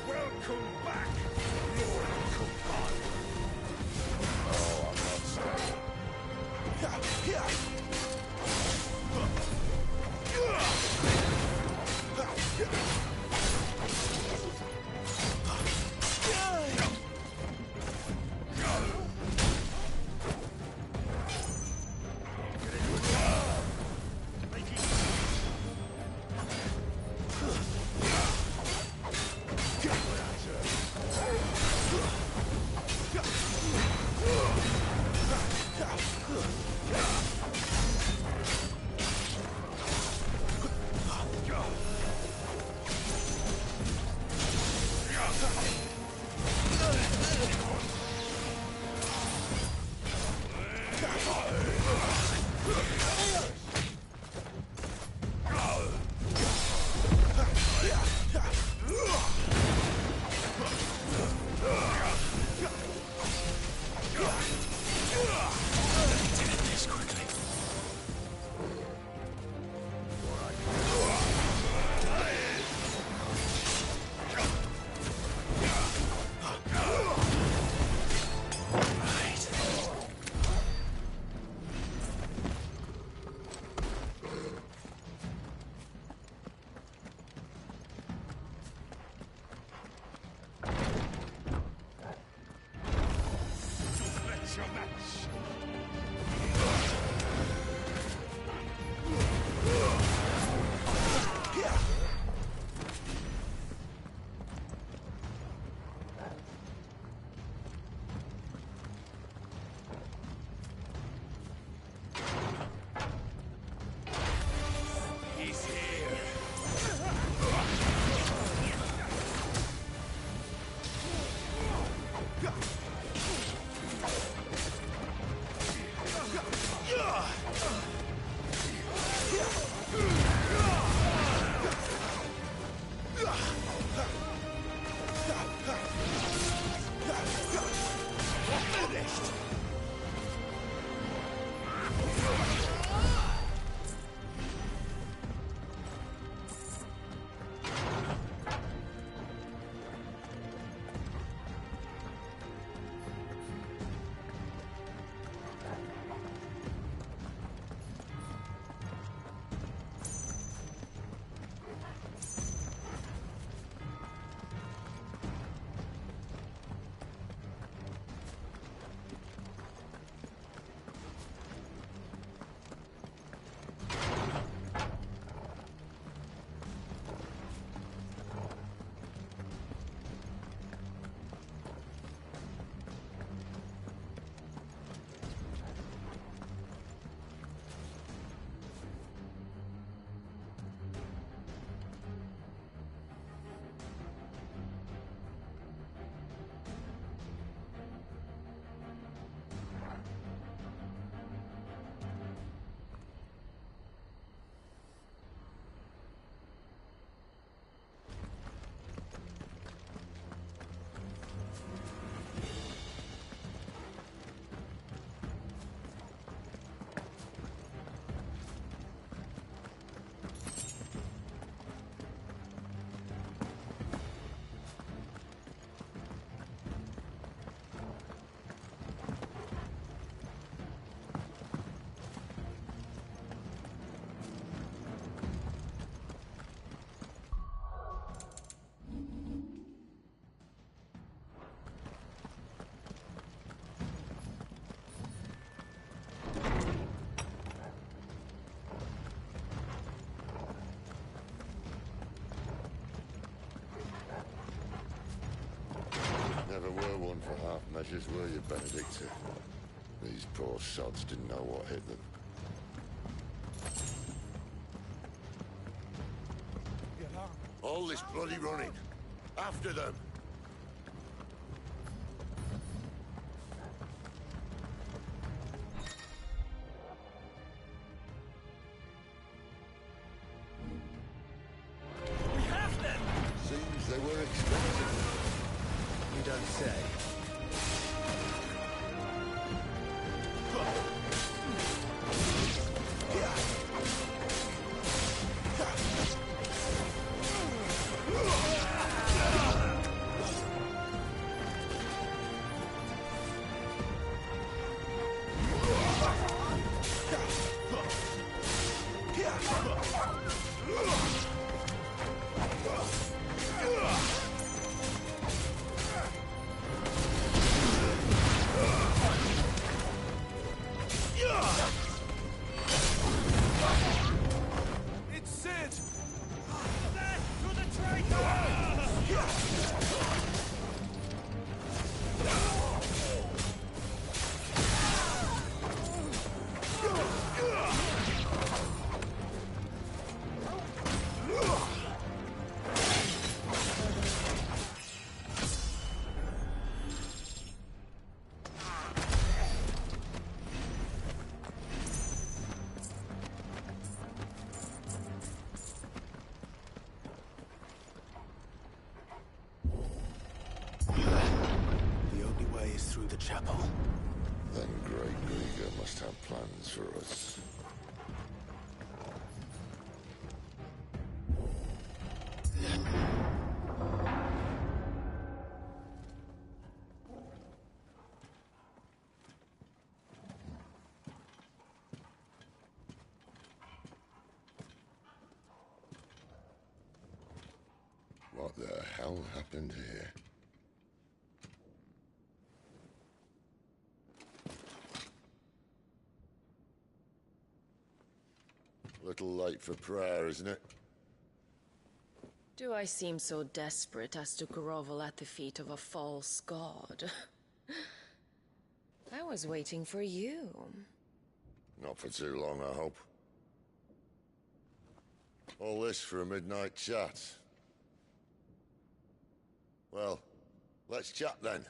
Welcome back, Lord Copan. Oh, I'm not staying. Your match. were one for half measures, were you, Benedicta? These poor sods didn't know what hit them. All this bloody running! After them! We have them! Seems they were expecting them. You don't say. It's Sid! Death to the traitor! The only way is through the chapel. Then Great Grieger must have plans for us. What the hell happened here? Little late for prayer, isn't it? Do I seem so desperate as to grovel at the feet of a false god? I was waiting for you. Not for too long, I hope. All this for a midnight chat. Well, let's chat then.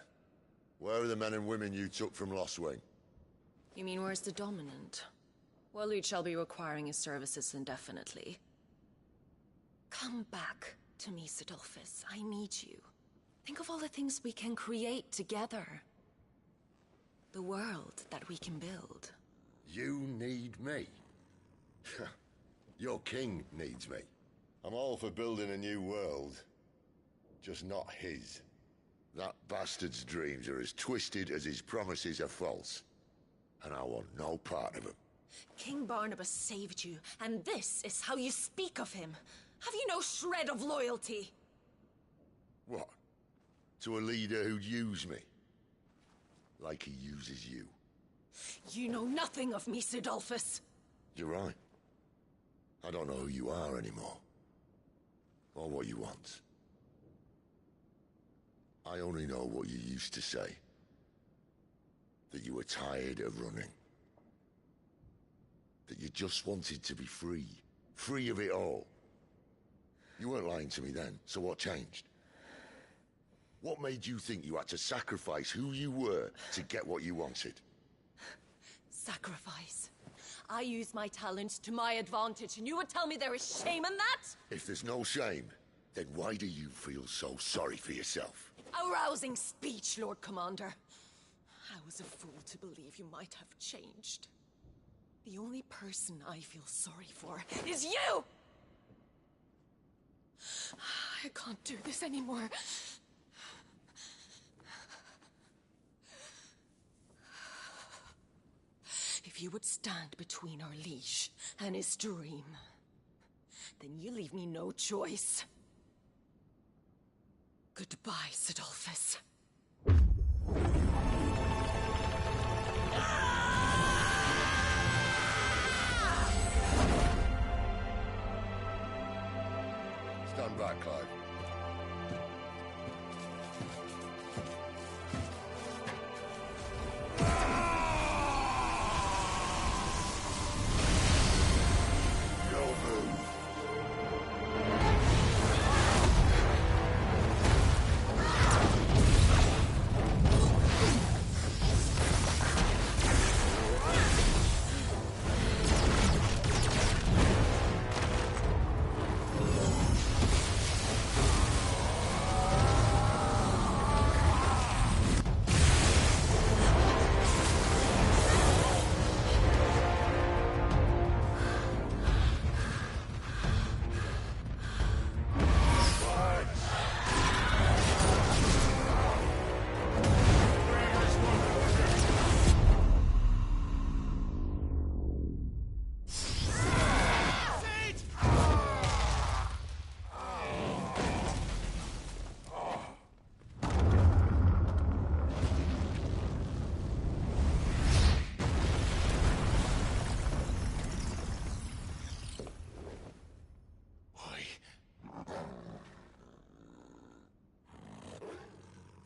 Where are the men and women you took from Lost Wing? You mean where's the dominant? Well, you shall be requiring his services indefinitely. Come back to me, Sidolphus. I need you. Think of all the things we can create together. The world that we can build. You need me? Your king needs me. I'm all for building a new world. Just not his. That bastard's dreams are as twisted as his promises are false. And I want no part of them. King Barnabas saved you, and this is how you speak of him. Have you no shred of loyalty? What? To a leader who'd use me? Like he uses you? You know nothing of me, Sidolphus. You're right. I don't know who you are anymore. Or what you want. I only know what you used to say. That you were tired of running. That you just wanted to be free. Free of it all. You weren't lying to me then, so what changed? What made you think you had to sacrifice who you were to get what you wanted? Sacrifice. I use my talents to my advantage, and you would tell me there is shame in that? If there's no shame, then why do you feel so sorry for yourself? A rousing speech, Lord Commander. I was a fool to believe you might have changed. The only person I feel sorry for is you! I can't do this anymore. If you would stand between our liege and his dream, then you leave me no choice. Goodbye, Sidolphus. Stand back, Clive.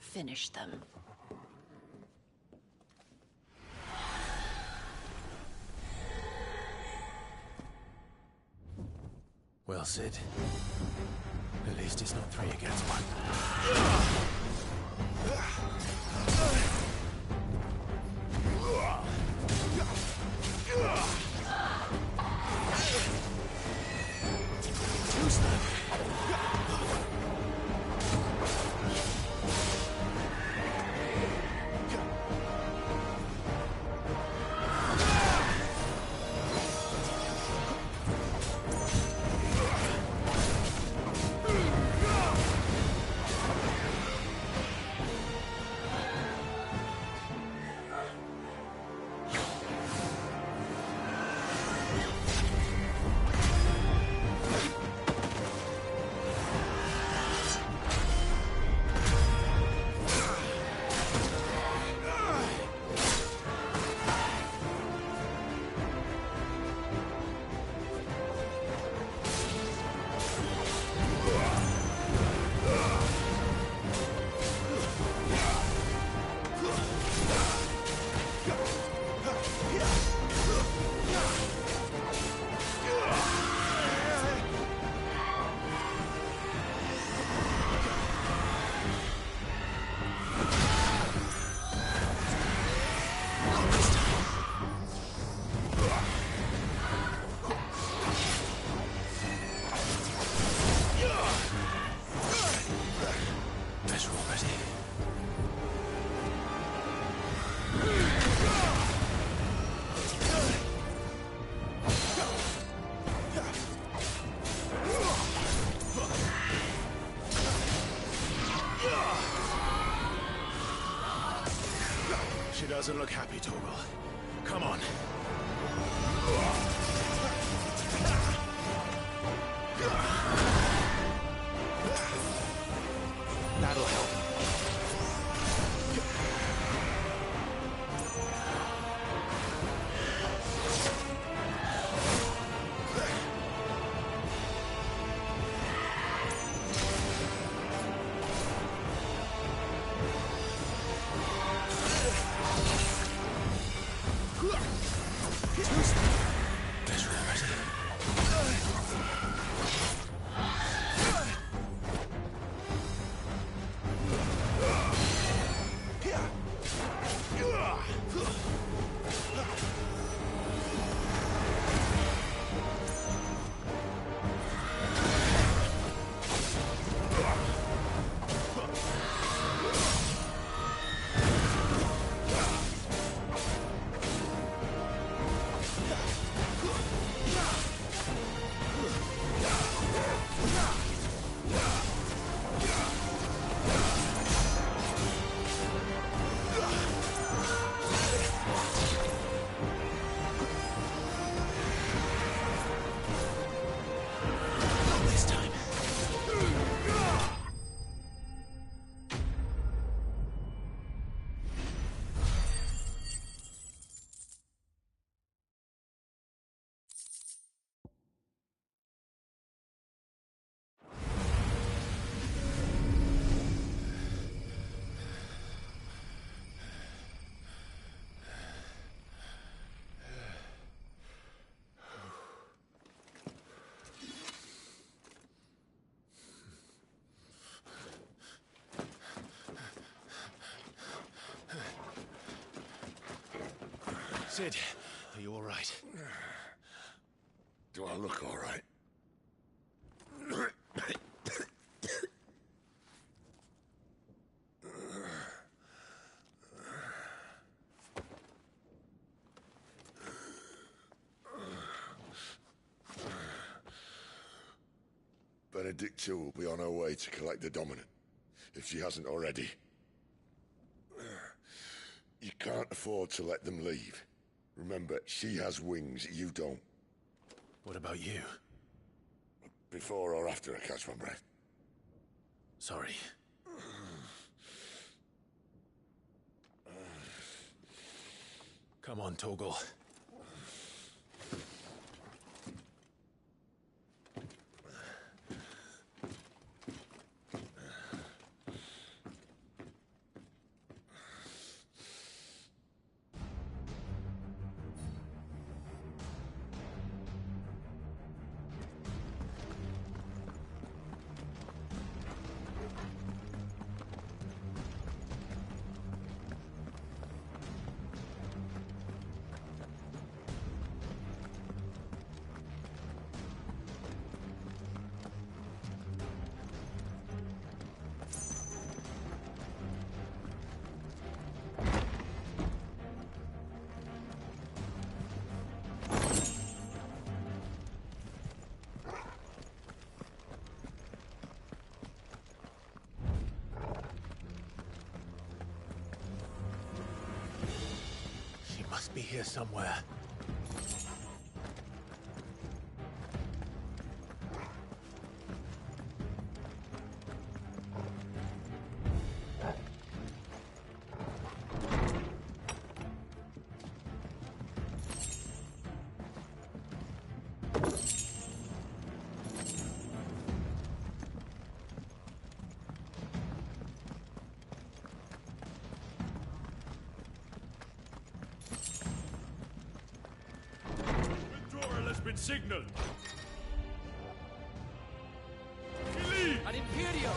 finish them. Well, Sid. At least it's not 3 against 1. She doesn't look happy, Torgal. Come on. That'll help. Sid, are you all right? Do I look all right? Benedicta will be on her way to collect the Dominant, if she hasn't already. You can't afford to let them leave. Remember, she has wings, you don't. What about you? Before or after I catch my breath? Sorry. Come on, Torgal. must be here somewhere. Signal. An Imperio!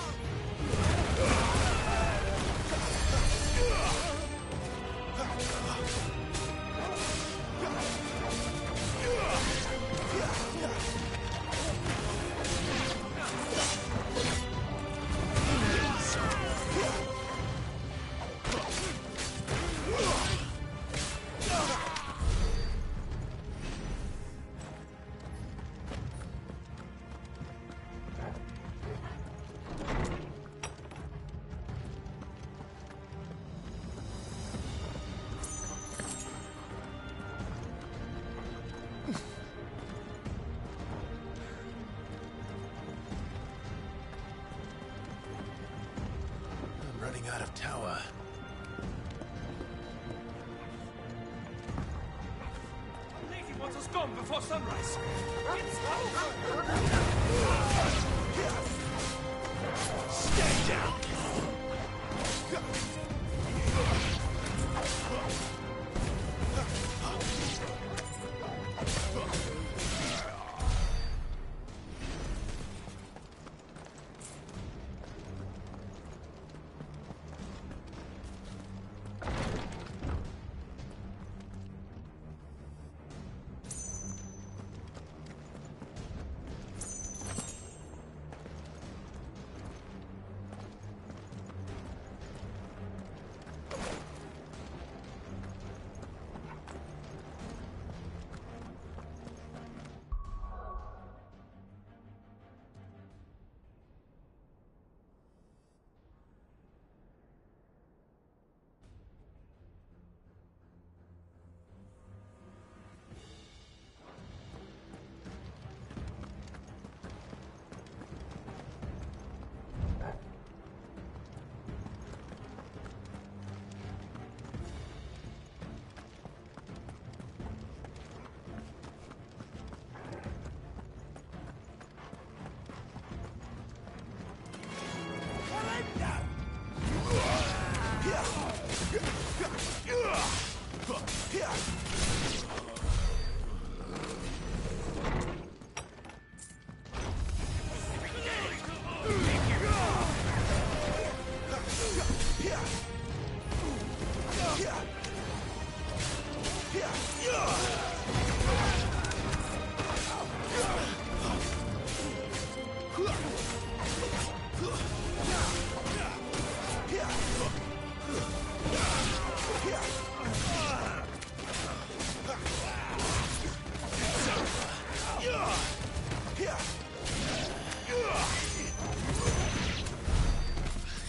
Running out of tower. Lady wants us gone before sunrise. Stay down!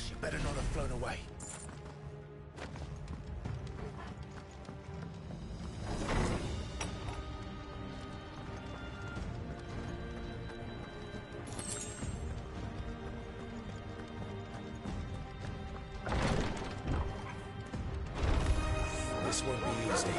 She better not have flown away. This won't be easy.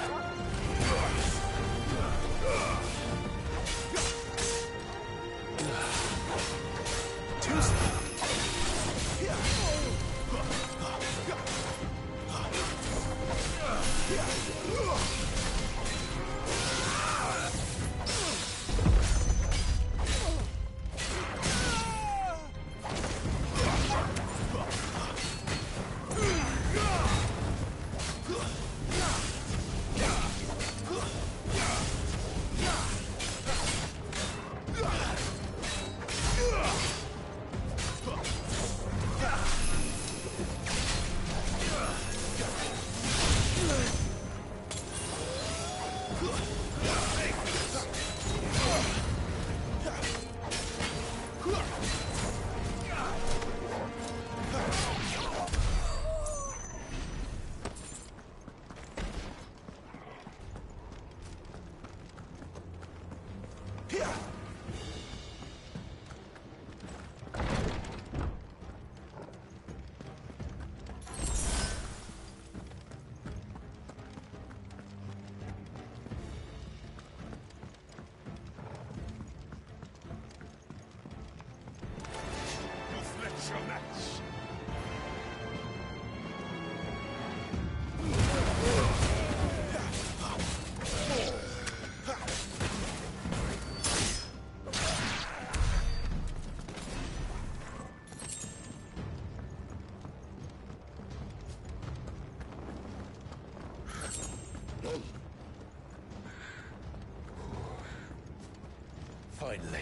Finally.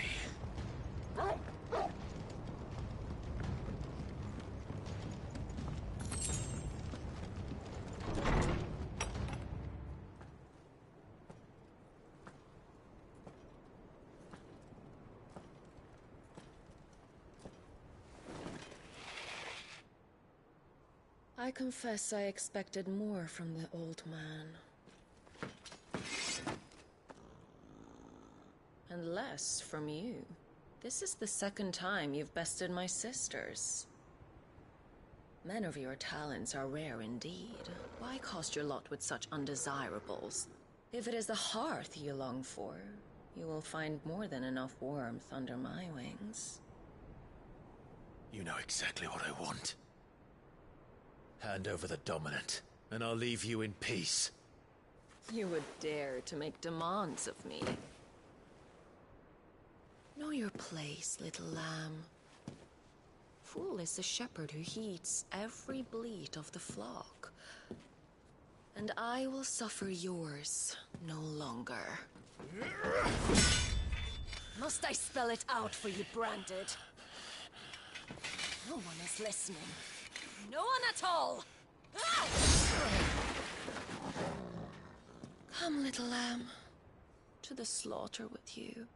I confess I expected more from the old man. And less from you. This is the second time you've bested my sisters. Men of your talents are rare indeed. Why cast your lot with such undesirables? If it is the hearth you long for, you will find more than enough warmth under my wings. You know exactly what I want. Hand over the dominant, and I'll leave you in peace. You would dare to make demands of me. Know your place, little lamb. Fool is the shepherd who heeds every bleat of the flock. And I will suffer yours no longer. Must I spell it out for you, Branded? No one is listening. No one at all! Ah! Come, little lamb, to the slaughter with you.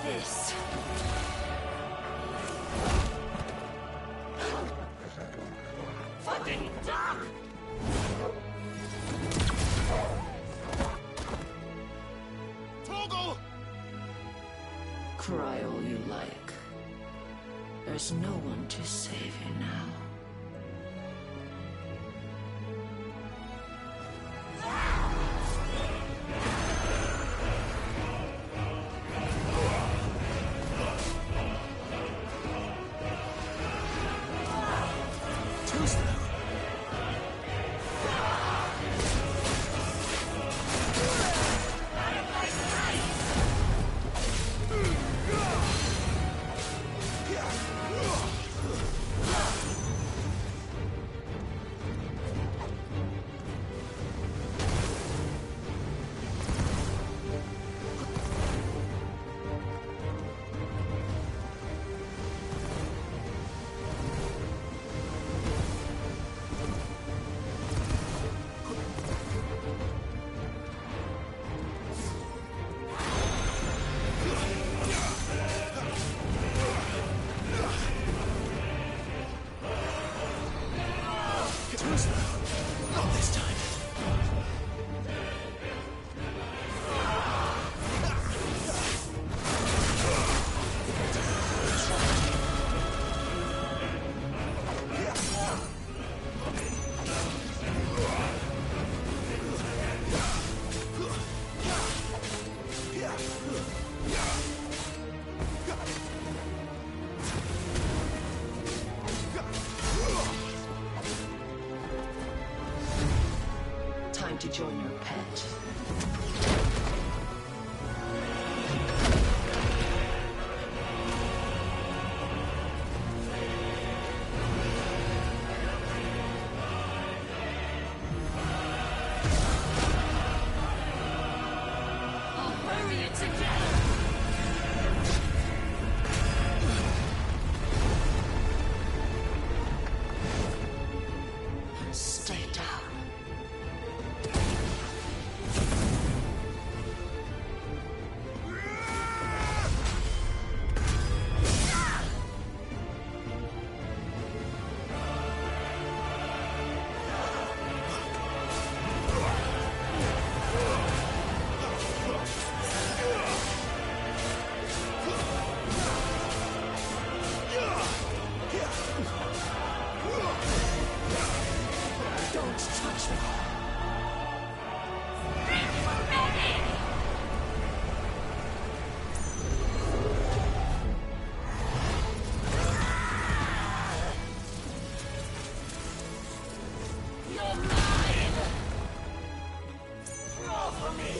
This. Fucking duck! Torgal! Cry all you like. There's no one to save you now. Stay down. Don't touch me. You're mine! Roll for me!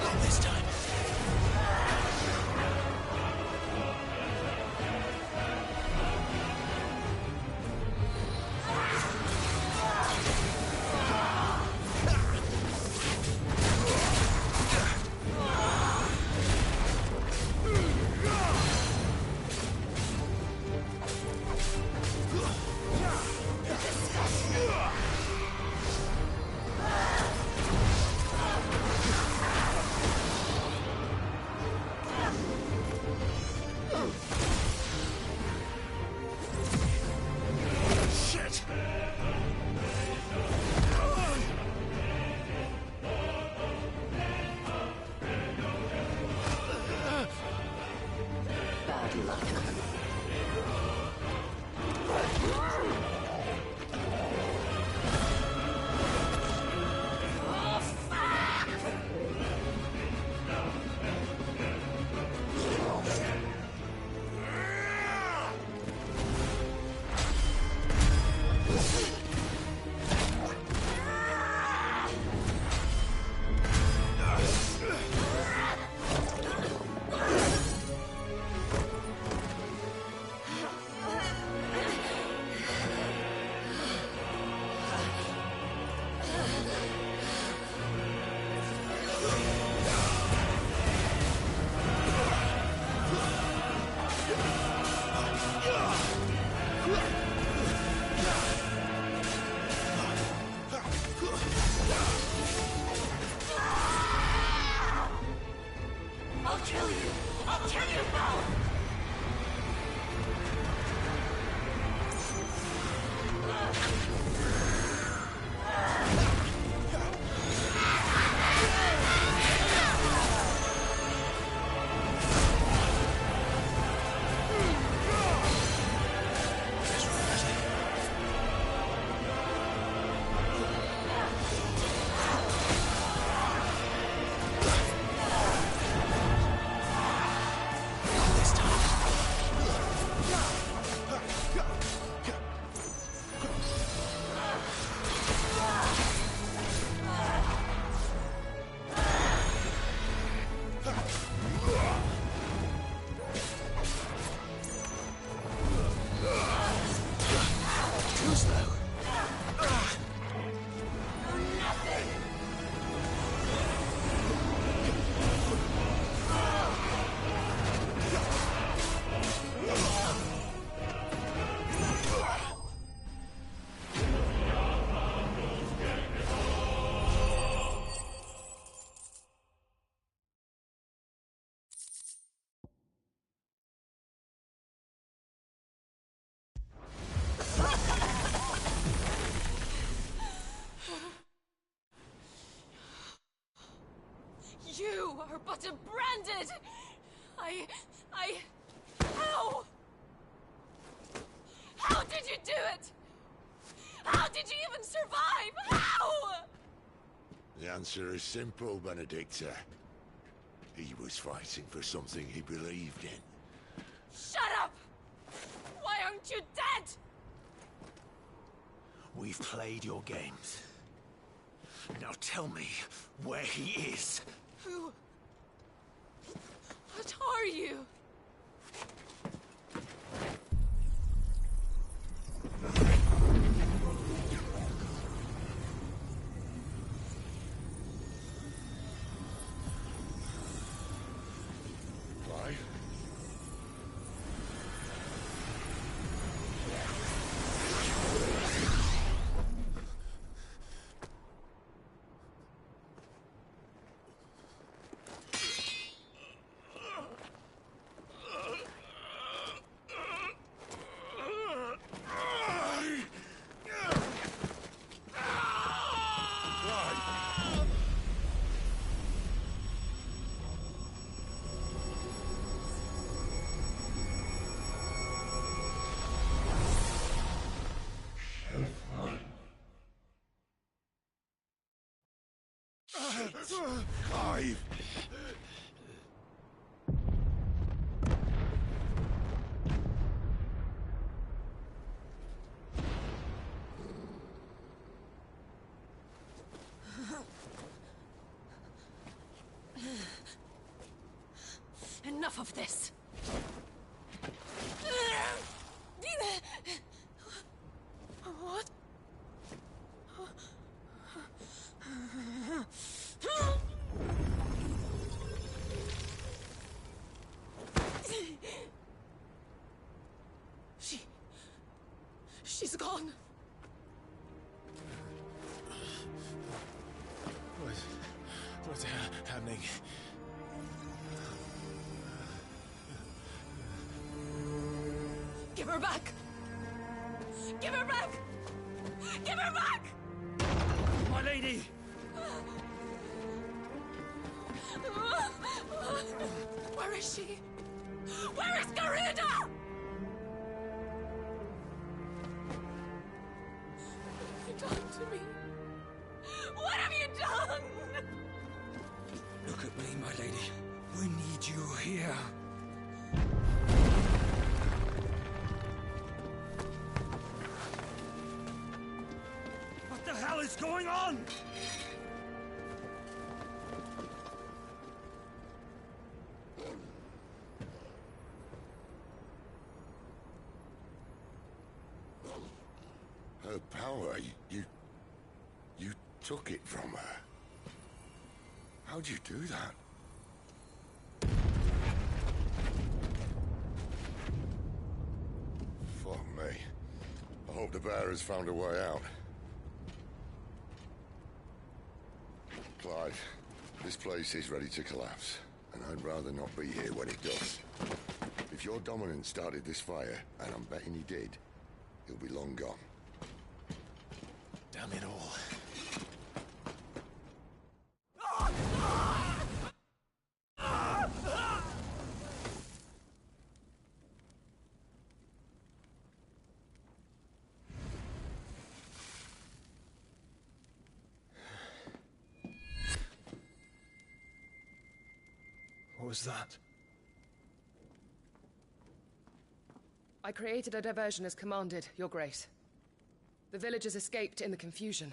Not this time. Shit! Bad luck. I'll kill you! I'll kill you both! You are but a branded! How? How did you do it? How did you even survive? How? The answer is simple, Benedicta. He was fighting for something he believed in. Shut up! Why aren't you dead? We've played your games. Now tell me where he is. Who? What are you? Clive? Clive! Enough of this. What? She's gone. What's happening? Give her back! Give her back! Give her back! My lady! Where is she? Where is Garuda? What have you done to me? What have you done? Look at me, my lady. We need you here. What the hell is going on? Her power, you took it from her. How'd you do that? Fuck me. I hope the bearers found a way out. Clive, this place is ready to collapse, and I'd rather not be here when it does. If your dominant started this fire, and I'm betting he did, he'll be long gone. Damn it all. What was that? I created a diversion as commanded, Your Grace. The villagers escaped in the confusion.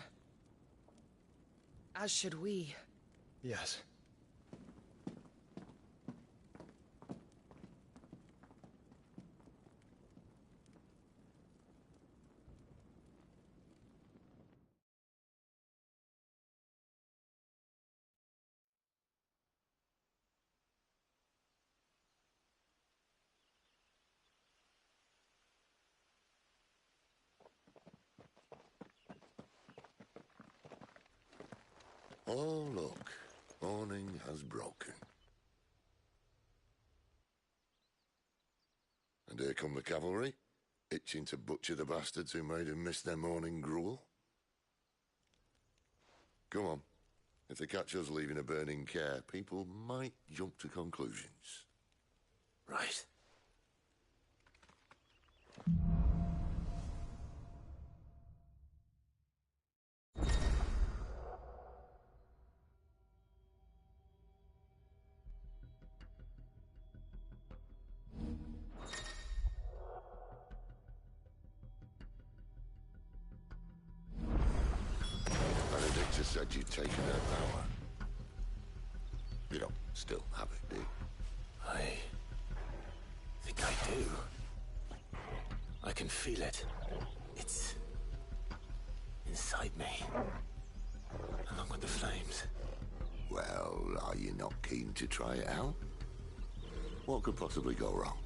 As should we. Yes. Oh, look. Morning has broken. And here come the cavalry, itching to butcher the bastards who made them miss their morning gruel. Come on. If they catch us leaving a burning care, people might jump to conclusions. Right. Victor said you'd taken her power. You don't still have it, do you? I think I do. I can feel it. It's inside me, along with the flames. Well, are you not keen to try it out? What could possibly go wrong?